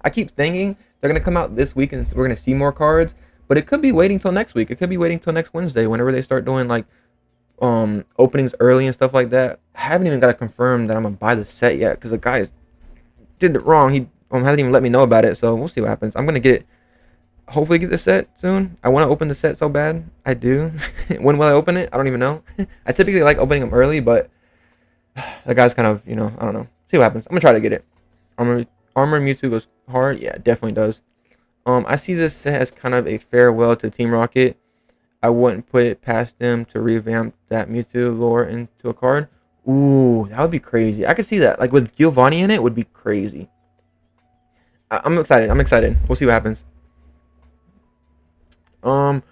I keep thinking they're gonna come out this week and we're gonna see more cards, but it could be waiting till next week. It could be waiting till next Wednesday, whenever they start doing like openings early and stuff like that. I haven't even got to confirm that I'm gonna buy the set yet, because the guy did it wrong. He hasn't even let me know about it, so we'll see what happens. I'm gonna get it, hopefully get the set soon. I want to open the set so bad. I do. When will I open it? I don't even know. I typically like opening them early, but the guy's kind of, you know, I don't know. See what happens. I'm gonna try to get it. Armor Mewtwo goes hard. Yeah, it definitely does. I see this set as kind of a farewell to Team Rocket. I wouldn't put it past them to revamp that Mewtwo lore into a card. Ooh, that would be crazy. I could see that. Like, with Giovanni in it, would be crazy. I'm excited. I'm excited. We'll see what happens. I'm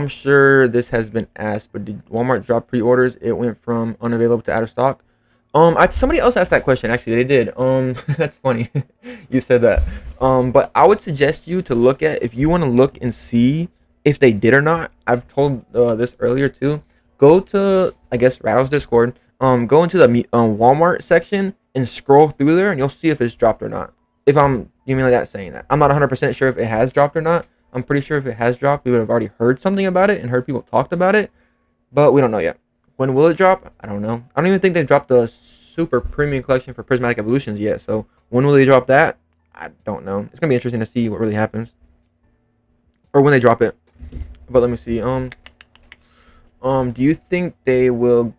sure this has been asked, but did Walmart drop pre-orders? It went from unavailable to out of stock. Somebody else asked that question. Actually, they did. That's funny. You said that. But I would suggest you to look at, if you want to look and see if they did or not. I've told this earlier too. Go to, I guess, Rattle's Discord. Go into the Walmart section and scroll through there, and you'll see if it's dropped or not. If you mean like that, saying that. I'm not 100% sure if it has dropped or not. I'm pretty sure if it has dropped, we would have already heard something about it and heard people talked about it, but we don't know yet. When will it drop? I don't know. I don't even think they dropped the super premium collection for Prismatic Evolutions yet. So when will they drop that? I don't know. It's gonna be interesting to see what really happens, or when they drop it. But let me see. Do you think they will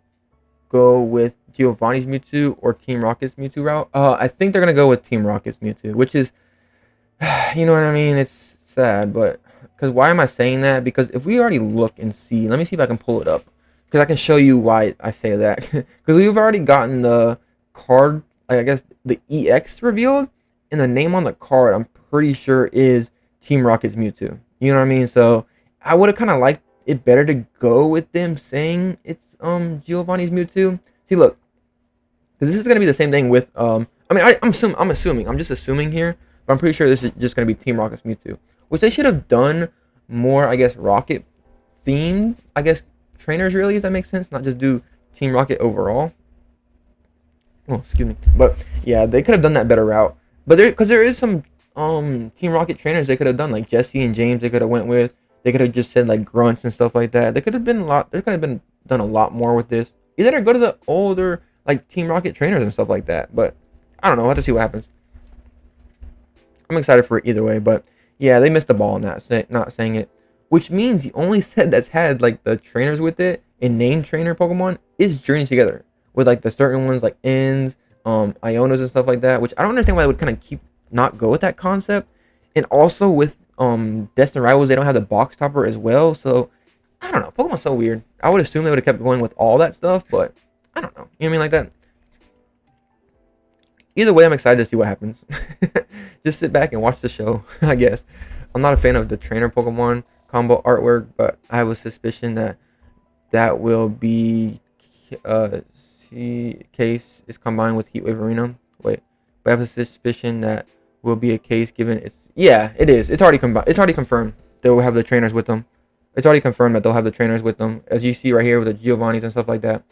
go with Giovanni's Mewtwo or Team Rocket's Mewtwo route? I think they're gonna go with Team Rocket's Mewtwo, which is, you know what I mean? It's sad, but because why am I saying that? Because if we already look and see, let me see if I can pull it up, because I can show you why I say that. Because we've already gotten the card, like I guess the EX revealed, and the name on the card I'm pretty sure is Team Rocket's Mewtwo. You know what I mean? So I would have kind of liked it better to go with them saying it's Giovanni's Mewtwo. See, look, because this is gonna be the same thing with I mean I'm assuming, I'm just assuming here, but I'm pretty sure this is just gonna be Team Rocket's Mewtwo, which they should have done more, I guess, Rocket themed, I guess, trainers, really, if that makes sense, not just do Team Rocket overall. Oh, excuse me. But yeah, they could have done that better route. But there is some Team Rocket trainers they could have done, like Jesse and James. They could have went with. They could have just said like grunts and stuff like that. They could have been a lot. There could have been done a lot more with this. Either go to the older like Team Rocket trainers and stuff like that. But I don't know. We'll have to see what happens. I'm excited for it either way. But yeah, they missed the ball on that, not saying it. Which means the only set that's had like the trainers with it and named trainer Pokemon is Journey Together, with like the certain ones like Ins, Ionos and stuff like that. Which I don't understand why they would kind of not go with that concept. And also with Destined Rivals, they don't have the box topper as well. So I don't know. Pokemon's so weird. I would assume they would have kept going with all that stuff, but I don't know. You know what I mean? Like that. Either way, I'm excited to see what happens. Just sit back and watch the show, I guess. I'm not a fan of the trainer Pokemon combo artwork, but I have a suspicion that will be case is combined with Heatwave Arena. Wait, but I have a suspicion that will be a case given it's it is. It's already combined. It's already confirmed they will have the trainers with them. It's already confirmed that they'll have the trainers with them, as you see right here with the Giovanni's and stuff like that.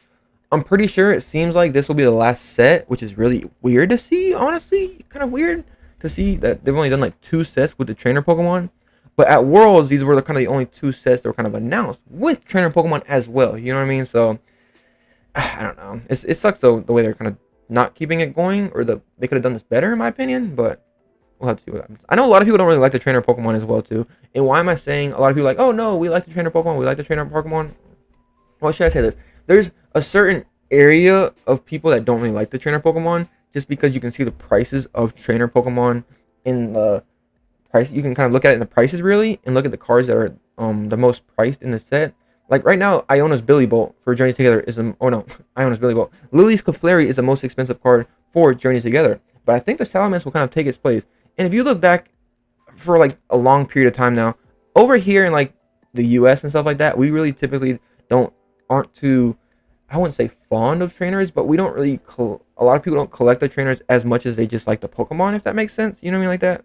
I'm pretty sure it seems like this will be the last set, which is really weird to see, honestly. Kind of weird to see that they've only done like 2 sets with the trainer Pokemon. But at Worlds, these were kind of the only 2 sets that were kind of announced with trainer Pokemon as well. You know what I mean? So, I don't know. It sucks though, the way they're kind of not keeping it going, or they could have done this better in my opinion, but we'll have to see what happens. I know a lot of people don't really like the trainer Pokemon as well too. And why am I saying a lot of people like, oh no, we like the trainer Pokemon, we like the trainer Pokemon? Why should I say this? There's a certain area of people that don't really like the trainer Pokemon, just because you can see the prices of trainer Pokemon in the price. You can kind of look at it in the prices really, and look at the cards that are the most priced in the set. Like right now, Iona's Billy Bolt for Journey Together is Iona's Billy Bolt. Lily's Clefairy is the most expensive card for Journey Together, but I think the Salamence will kind of take its place. And if you look back for like a long period of time now, over here in like the US and stuff like that, we really typically aren't too, I wouldn't say fond of trainers, but we don't really, a lot of people don't collect the trainers as much as they just like the Pokemon, if that makes sense. You know what I mean? Like that.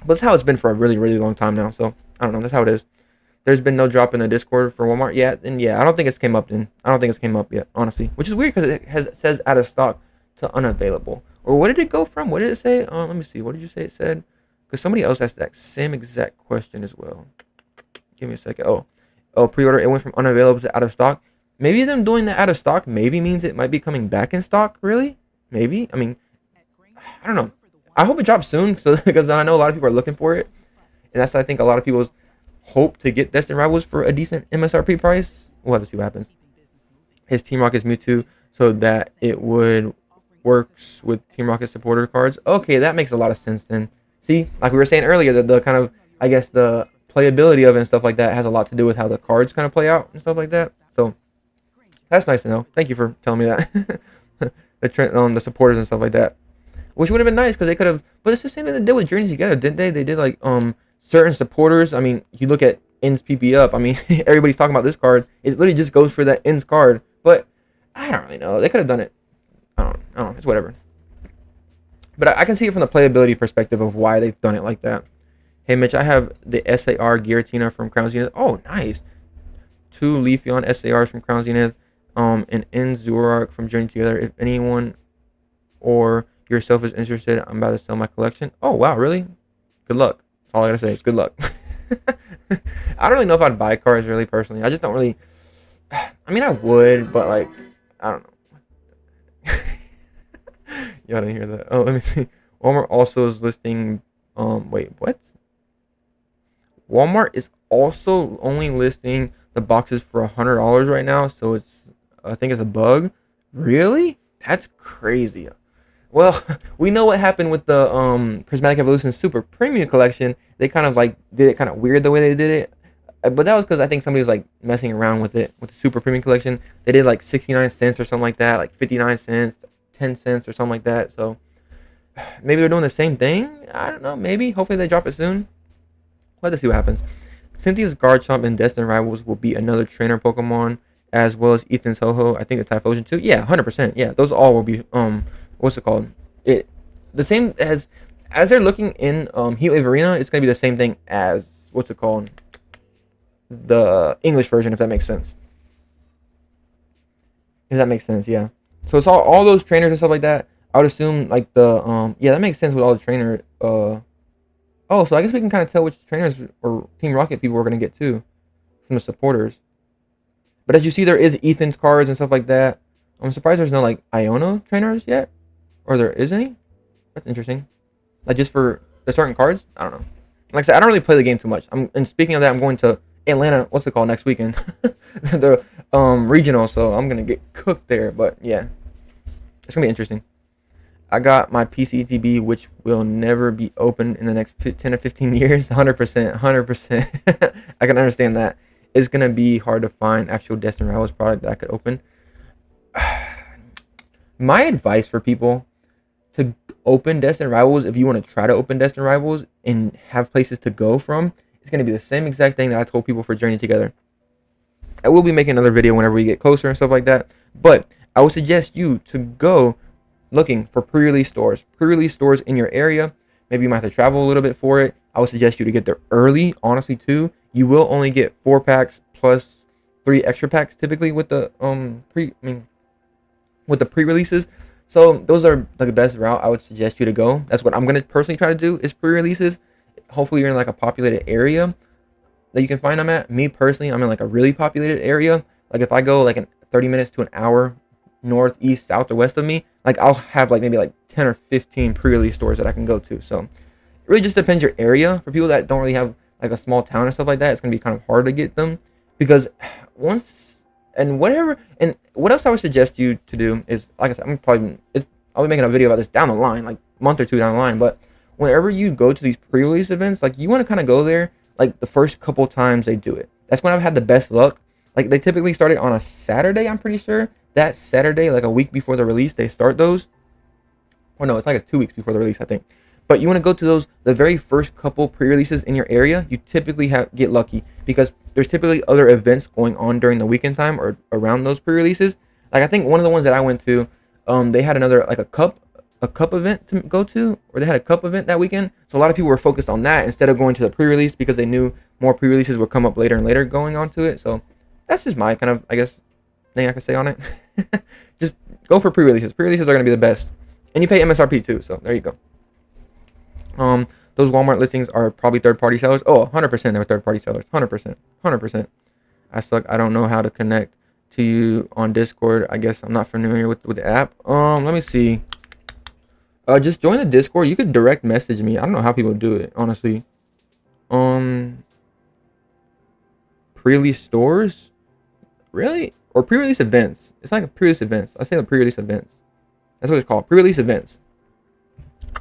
But that's how it's been for a really, really long time now. So I don't know. That's how it is. There's been no drop in the Discord for Walmart yet. And yeah, I don't think it's came up then. I don't think it's came up yet, honestly. Which is weird because it says out of stock to unavailable. Or what did it go from? What did it say? Let me see. What did you say it said? Because somebody else asked that same exact question as well. Give me a second. Oh, pre-order. It went from unavailable to out of stock. Maybe them doing the out of stock maybe means it might be coming back in stock. Really? Maybe. I mean, I don't know. I hope it drops soon, so because I know a lot of people are looking for it, and that's I think a lot of people's hope to get Destined Rivals for a decent MSRP price. We'll have to see what happens. His Team Rocket's Mewtwo, so that it would works with Team Rocket supporter cards. Okay, that makes a lot of sense then. See, like we were saying earlier, that the kind of, I guess, the playability of it and stuff like that has a lot to do with how the cards kind of play out and stuff like that. So that's nice to know. Thank you for telling me that. the supporters and stuff like that, which would have been nice because they could have. But it's the same thing they did with Journey Together, didn't they? They did like certain supporters. I mean, you look at Ins PP up. I mean, everybody's talking about this card. It literally just goes for that Ins card. But I don't really know. They could have done it. I don't know. It's whatever. But I can see it from the playability perspective of why they've done it like that. Hey, Mitch, I have the SAR Giratina from Crown Zenith. Oh, nice. 2 Leafeon SARs from Crown Zenith. And Zoroark from Journey Together. If anyone or yourself is interested, I'm about to sell my collection. Oh, wow, really? Good luck. That's all I gotta say is good luck. I don't really know if I'd buy cards, really, personally. I just don't really I mean, I would, but like, I don't know. Y'all didn't hear that. Oh, let me see. Walmart also is listing. Wait, what? Walmart is also only listing the boxes for $100 right now. So it's, I think it's a bug. Really? That's crazy. Well, we know what happened with the Prismatic Evolution Super Premium Collection. They kind of like did it kind of weird the way they did it. But that was because I think somebody was like messing around with it with the Super Premium Collection. They did like 69 cents or something like that, like 59 cents, 10 cents or something like that. So maybe they're doing the same thing. I don't know. Maybe. Hopefully they drop it soon. Let's see what happens. Cynthia's Garchomp and Destined Rivals will be another trainer Pokemon, as well as Ethan's Ho-Ho. I think the Typhlosion too. Yeah, 100%. Yeah, those all will be what's it called? It the same as they're looking in Heatwave Arena. It's gonna be the same thing as what's it called? The English version, if that makes sense. If that makes sense, yeah. So it's all those trainers and stuff like that. I would assume like the yeah, that makes sense with all the trainer oh, so I guess we can kind of tell which trainers or Team Rocket people we're gonna get too from the supporters. But as you see, there is Ethan's cards and stuff like that. I'm surprised there's no like Iono trainers yet, or there is any. That's interesting. Like just for the certain cards, I don't know. Like I said, I don't really play the game too much. And speaking of that, I'm going to Atlanta. What's it called next weekend? The regional. So I'm gonna get cooked there. But yeah, it's gonna be interesting. I got my PCTB, which will never be open in the next 10 or 15 years. 100%, 100%. I can understand that. It's gonna be hard to find actual Destined Rivals product that I could open. My advice for people to open Destined Rivals, if you want to try to open Destined Rivals and have places to go from, it's gonna be the same exact thing that I told people for Journey Together. I will be making another video whenever we get closer and stuff like that. But I would suggest you to go looking for pre-release stores in your area. Maybe you might have to travel a little bit for it. I would suggest you to get there early, honestly too. You will only get 4 packs plus 3 extra packs typically with the pre-releases. So those are like the best route I would suggest you to go. That's what I'm gonna personally try to do is pre-releases. Hopefully you're in like a populated area that you can find them at. Me personally, I'm in like a really populated area. Like if I go like in 30 minutes to an hour north, east, south, or west of me, like I'll have like maybe like 10 or 15 pre-release stores that I can go to. So it really just depends your area. For people that don't really have like a small town and stuff like that, it's gonna be kind of hard to get them because once and whatever. And what else I would suggest you to do is, like I said, I'll be making a video about this down the line, like a month or two down the line. But whenever you go to these pre-release events, like you want to kind of go there like the first couple times they do it. That's when I've had the best luck. Like they typically start it on a Saturday, I'm pretty sure. That Saturday, like a week before the release, they start those. Or no, it's like 2 weeks before the release, I think. But you want to go to those, the very first couple pre-releases in your area. You typically get lucky because there's typically other events going on during the weekend time or around those pre-releases. Like I think one of the ones that I went to, they had another like a cup event to go to, or they had a cup event that weekend. So a lot of people were focused on that instead of going to the pre-release because they knew more pre-releases would come up later and later going on to it. So that's just my kind of, I guess, thing I can say on it. Just go for pre-releases. Pre-releases are going to be the best. And you pay MSRP too, so there you go. Those Walmart listings are probably third-party sellers. Oh, 100% they're third-party sellers. 100%. 100%. I suck. I don't know how to connect to you on Discord. I guess I'm not familiar with the app. Let me see. Just join the Discord. You could direct message me. I don't know how people do it, honestly. Pre-release stores? Really? Or pre-release events. It's like a pre-release events. I say the pre-release events. That's what it's called. Pre-release events.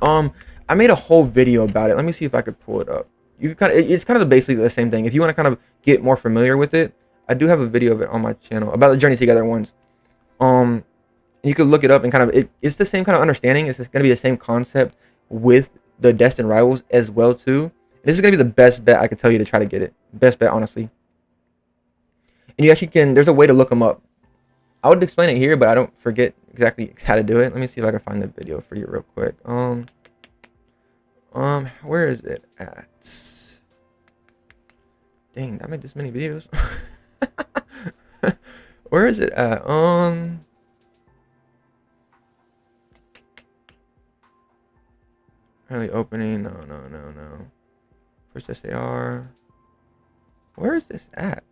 I made a whole video about it. Let me see if I could pull it up. It's kind of basically the same thing. If you want to kind of get more familiar with it, I do have a video of it on my channel about the Journey Together ones. You could look it up and kind of it's the same kind of understanding. It's going to be the same concept with the Destined Rivals as well too. This is going to be the best bet I could tell you to try to get it. Best bet, honestly. And you actually can. There's a way to look them up. I would explain it here, but I don't forget exactly how to do it. Let me see if I can find the video for you real quick. Where is it at? Dang, I made this many videos. Where is it at? Currently opening. No. First SAR. Where is this at?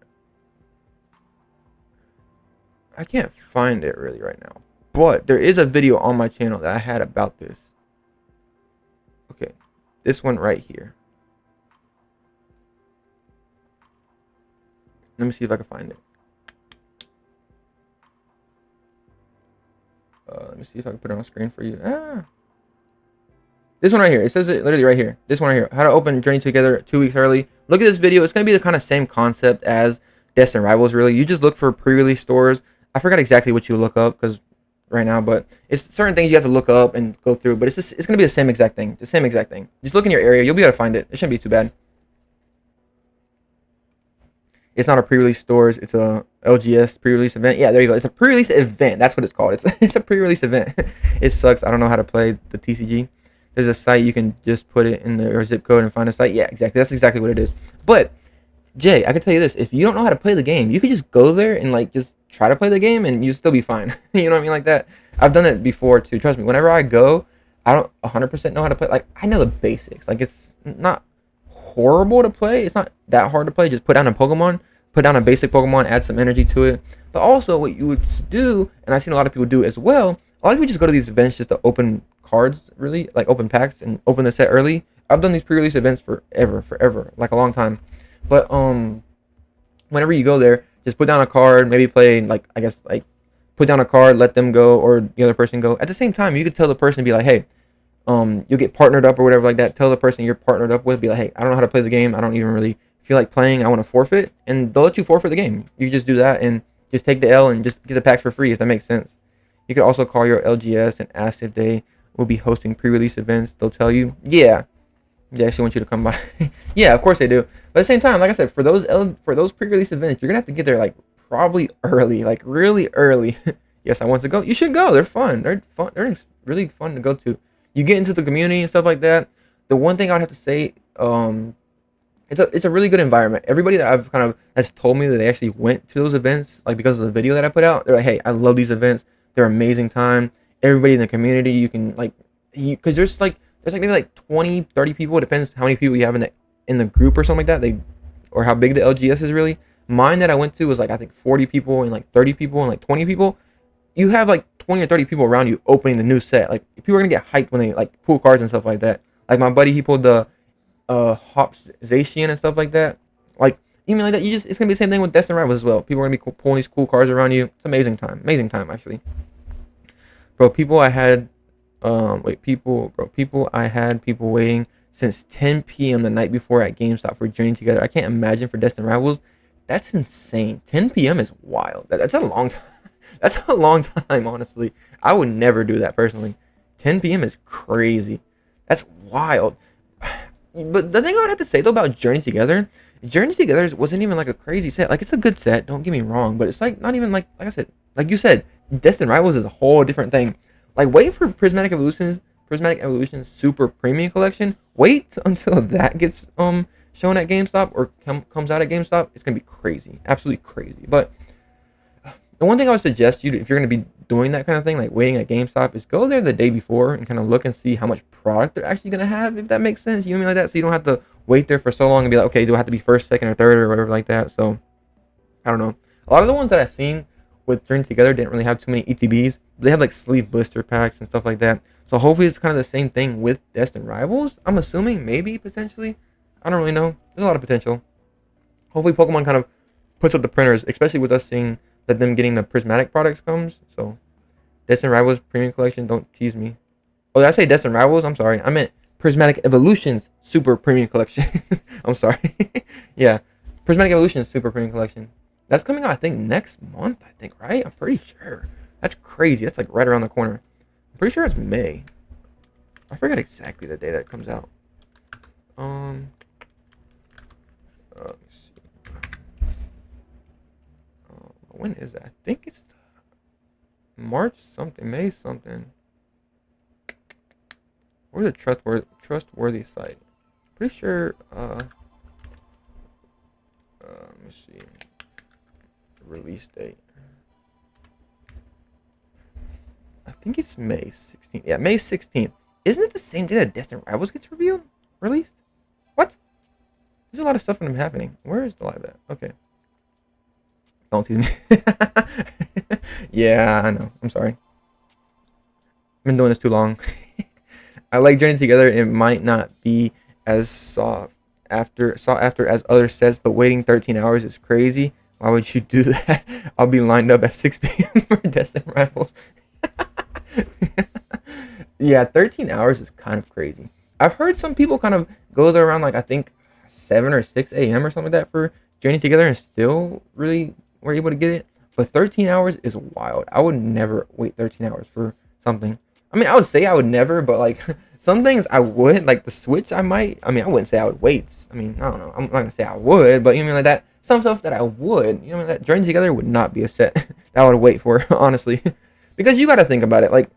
I can't find it really right now. But there is a video on my channel that I had about this. Okay, this one right here. Let me see if I can find it. Let me see if I can put it on screen for you. This one right here. It says it literally right here. This one right here. How to open Journey Together 2 weeks early. Look at this video. It's going to be the kind of same concept as Destined Rivals, really. You just look for pre-release stores. I forgot exactly what you look up because right now, but it's certain things you have to look up and go through. But it's going to be the same exact thing. The same exact thing. Just look in your area. You'll be able to find it. It shouldn't be too bad. It's not a pre-release stores. It's a LGS pre-release event. Yeah, there you go. It's a pre-release event. That's what it's called. It's a pre-release event. It sucks. I don't know how to play the TCG. There's a site you can just put it in your zip code and find a site. Yeah, exactly. That's exactly what it is. But Jay, I can tell you this: if you don't know how to play the game, you could just go there and like just try to play the game, and you'll still be fine. You know what I mean? Like that. I've done it before too. Trust me. Whenever I go, I don't 100% know how to play. Like I know the basics. Like it's not horrible to play. It's not that hard to play. Just put down a Pokemon, put down a basic Pokemon, add some energy to it. But also, what you would do, and I've seen a lot of people do as well. A lot of people just go to these events just to open cards, really, like open packs and open the set early. I've done these pre-release events forever, like a long time. But whenever you go there, just put down a card, maybe play like I guess like put down a card, let them go, or the other person go. At the same time, you could tell the person, be like, hey, you'll get partnered up or whatever like that. Tell the person you're partnered up with, be like, hey, I don't know how to play the game. I don't even really feel like playing. I want to forfeit, and they'll let you forfeit the game. You just do that and just take the L and just get the pack for free, if that makes sense. You could also call your LGS and ask if they will be hosting pre-release events. They'll tell you, yeah, they actually want you to come by. Yeah, of course they do. But at the same time, like I said, for those pre-release events, you're gonna have to get there like probably early, like really early. Yes, I want to go. You should go. They're fun. They're fun. They're really fun to go to. You get into the community and stuff like that. The one thing I would have to say, it's a really good environment. Everybody that I've kind of has told me that they actually went to those events, like because of the video that I put out, they're like, hey, I love these events. They're amazing time. Everybody in the community, you can like, because there's like maybe like 20, 30 people. It depends how many people you have in the group or something like that. Or how big the LGS is really. Mine that I went to was like I think 40 people and like 30 people and like 20 people. You have like 20 or 30 people around you opening the new set. Like people are gonna get hyped when they like pull cards and stuff like that. Like my buddy, he pulled the Hops Zacian and stuff like that. Like even like that, it's gonna be the same thing with Destined Rivals as well. People are gonna be pulling these cool cards around you. It's amazing time actually. Bro, people I had people waiting since 10 p.m. the night before at GameStop for Journey Together. I can't imagine for Destined Rivals. That's insane. 10 p.m. is wild. That's a long time. That's a long time, honestly. I would never do that personally. 10 p.m. is crazy. That's wild. But the thing I would have to say though about Journey Together wasn't even like a crazy set. Like it's a good set, don't get me wrong, but it's like not even like I said, like you said, Destined Rivals is a whole different thing. Like wait for Prismatic Evolutions Super Premium Collection. Wait until that gets shown at GameStop or comes out at GameStop. It's gonna be crazy, absolutely crazy. But the one thing I would suggest you, if you're gonna be doing that kind of thing, like waiting at GameStop, is go there the day before and kind of look and see how much product they're actually gonna have, if that makes sense. You know what I mean, like that, so you don't have to wait there for so long and be like, okay, do I have to be first, second, or third, or whatever like that. So I don't know. A lot of the ones that I've seen with Journey Together didn't really have too many ETBs. But they have like sleeve blister packs and stuff like that. So hopefully it's kind of the same thing with Destined Rivals. I'm assuming, maybe, potentially. I don't really know. There's a lot of potential. Hopefully Pokemon kind of puts up the printers, especially with us seeing that them getting the prismatic products comes. So Destined Rivals Premium Collection, don't tease me. Oh, did I say Destined Rivals? I'm sorry. I meant Prismatic Evolutions Super Premium Collection. I'm sorry. Yeah. Prismatic Evolutions Super Premium Collection. That's coming out, I think, next month, I think, right? I'm pretty sure. That's crazy. That's like right around the corner. I'm pretty sure it's May. I forgot exactly the day that comes out. Let me see. When is that? I think it's March something, May something. Where's a trustworthy site? Pretty sure. Let me see. Release date. I think it's May 16th. Yeah, May 16th. Isn't it the same day that Destined Rivals gets released? What? There's a lot of stuff happening. Where is the live at? Okay. Don't tease me. Yeah, I know. I'm sorry. I've been doing this too long. I like Journey Together. It might not be as sought after as others says, but waiting 13 hours is crazy. Why would you do that? I'll be lined up at 6 p.m. for Destined Rivals. Yeah, 13 hours is kind of crazy. I've heard some people kind of go there around like I think 7 or 6 a.m. or something like that for Journey Together and still really were able to get it. But 13 hours is wild. I would never wait 13 hours for something. I mean, I would say I would never, but like some things I would, like the Switch I might. I mean, I wouldn't say I would wait. I mean, I don't know. I'm not gonna say I would, but you mean like that? Some stuff that I would. You know, that Journey Together would not be a set that I would wait for, honestly, because you got to think about it. Like,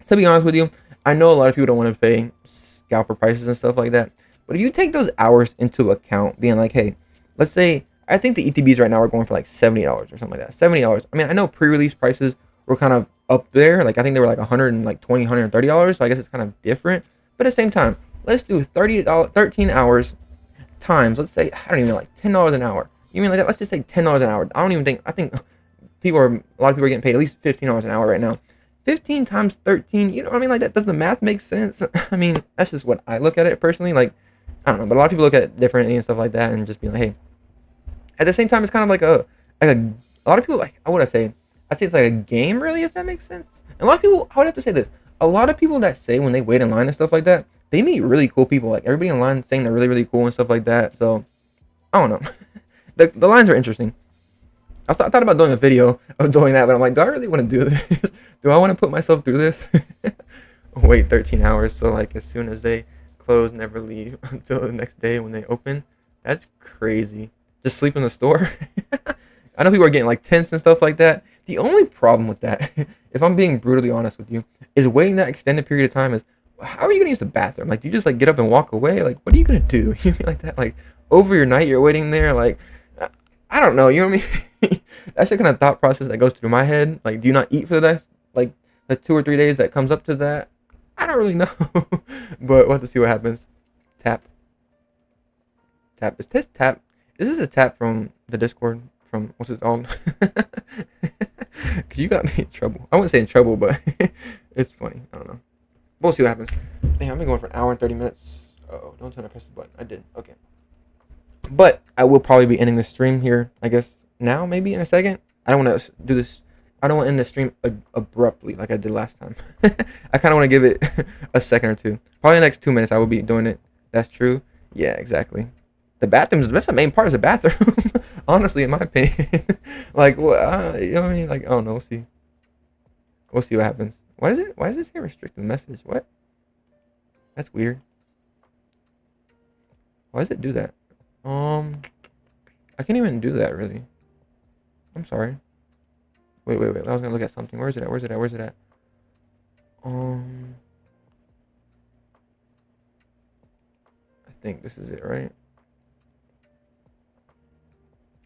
to be honest with you, I know a lot of people don't want to pay scalper prices and stuff like that. But if you take those hours into account, being like, hey, let's say I think the ETBs right now are going for like $70 or something like that. $70. I mean, I know pre-release prices were kind of up there. Like I think they were like $120, $130. So I guess it's kind of different. But at the same time, let's do 13 hours times. Let's say I don't even know, like $10 an hour. You mean like that? Let's just say $10 an hour. I think a lot of people are getting paid at least $15 an hour right now. 15 times 13, you know what I mean? Like that, does the math make sense? I mean, that's just what I look at it personally. Like, I don't know, but a lot of people look at it differently and stuff like that and just be like, hey, at the same time, it's kind of like a lot of people, like, I'd say it's like a game, really, if that makes sense. And a lot of people, I would have to say this, a lot of people that say when they wait in line and stuff like that, they meet really cool people. Like everybody in line saying they're really, really cool and stuff like that. So, I don't know. the lines are interesting. I thought about doing a video of doing that, but I'm like, do I really want to do this? Do I want to put myself through this? Wait 13 hours, so like as soon as they close, never leave until the next day when they open. That's crazy. Just sleep in the store. I know people are getting like tents and stuff like that. The only problem with that, if I'm being brutally honest with you, is waiting that extended period of time is, how are you going to use the bathroom? Like, do you just like get up and walk away? Like, what are you going to do? You mean like that? Like, over your night, you're waiting there? Like, I don't know. You know what I mean? That's the kind of thought process that goes through my head. Like, do you not eat for the next, like, the 2 or 3 days that comes up to that? I don't really know. But we'll have to see what happens. Tap. Is this tap? Is this a tap from the Discord? From, what's it called? Because you got me in trouble. I wouldn't say in trouble, but it's funny. I don't know. We'll see what happens. Dang, I've been going for an hour and 30 minutes. Oh, don't tell me I pressed the button. I did. Okay. But I will probably be ending the stream here, I guess, now, maybe in a second. I don't want to do this. I don't want to end the stream abruptly like I did last time. I kind of want to give it a second or two. Probably in the next 2 minutes I will be doing it. That's true. Yeah, exactly. The bathroom, that's the main part, is the bathroom. Honestly, in my opinion. Like, well, you know what I mean? Like, I don't know. We'll see. We'll see what happens. Why does it say restricted message? What? That's weird. Why does it do that? I can't even do that, really. I'm sorry. Wait. I was gonna look at something. Where's it at? I think this is it, right?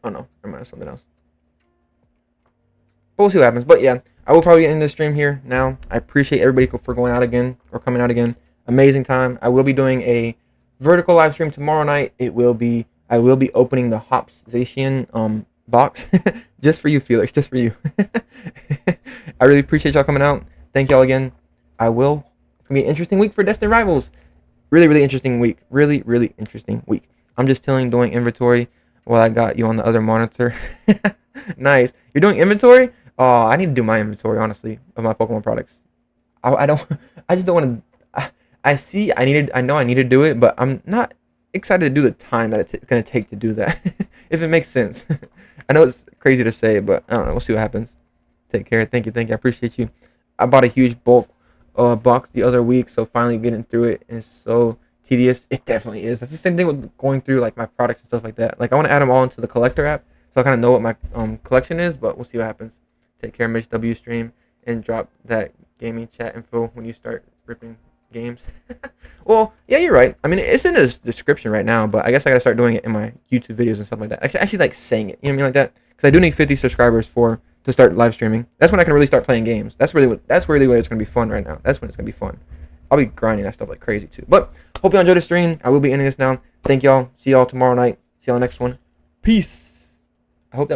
Oh no, never mind, something else. But we'll see what happens. But yeah, I will probably end the stream here now. I appreciate everybody for going out again or coming out again. Amazing time. I will be doing a vertical live stream tomorrow night. I will be opening the Hopsation box just for you, Felix, just for you. I really appreciate y'all coming out. Thank y'all again. It's gonna be an interesting week for Destined Rivals. Really interesting week. Really interesting week. I'm just doing inventory while I got you on the other monitor. Nice. You're doing inventory? Oh, I need to do my inventory, honestly, of my Pokemon products. I just don't want to. I know I need to do it, but I'm not excited to do the time that it's going to take to do that. If it makes sense. I know it's crazy to say, but I don't know. We'll see what happens. Take care. Thank you. I appreciate you. I bought a huge bulk box the other week, so finally getting through it is so tedious. It definitely is. That's the same thing with going through like my products and stuff like that. Like I want to add them all into the collector app, so I kind of know what my collection is, but we'll see what happens. Take care, Mitch W stream, and drop that gaming chat info when you start ripping games. Well, yeah, you're right. I mean, it's in the description right now, but I guess I gotta start doing it in my YouTube videos and stuff like that. I actually like saying it, you know what I mean, like that, because I do need 50 subscribers to start live streaming. That's when I can really start playing games. That's really what it's gonna be fun right now. That's when it's gonna be fun. I'll be grinding that stuff like crazy too. But hope you enjoyed the stream. I will be ending this now. Thank y'all. See y'all tomorrow night. See y'all next one. Peace. I hope that was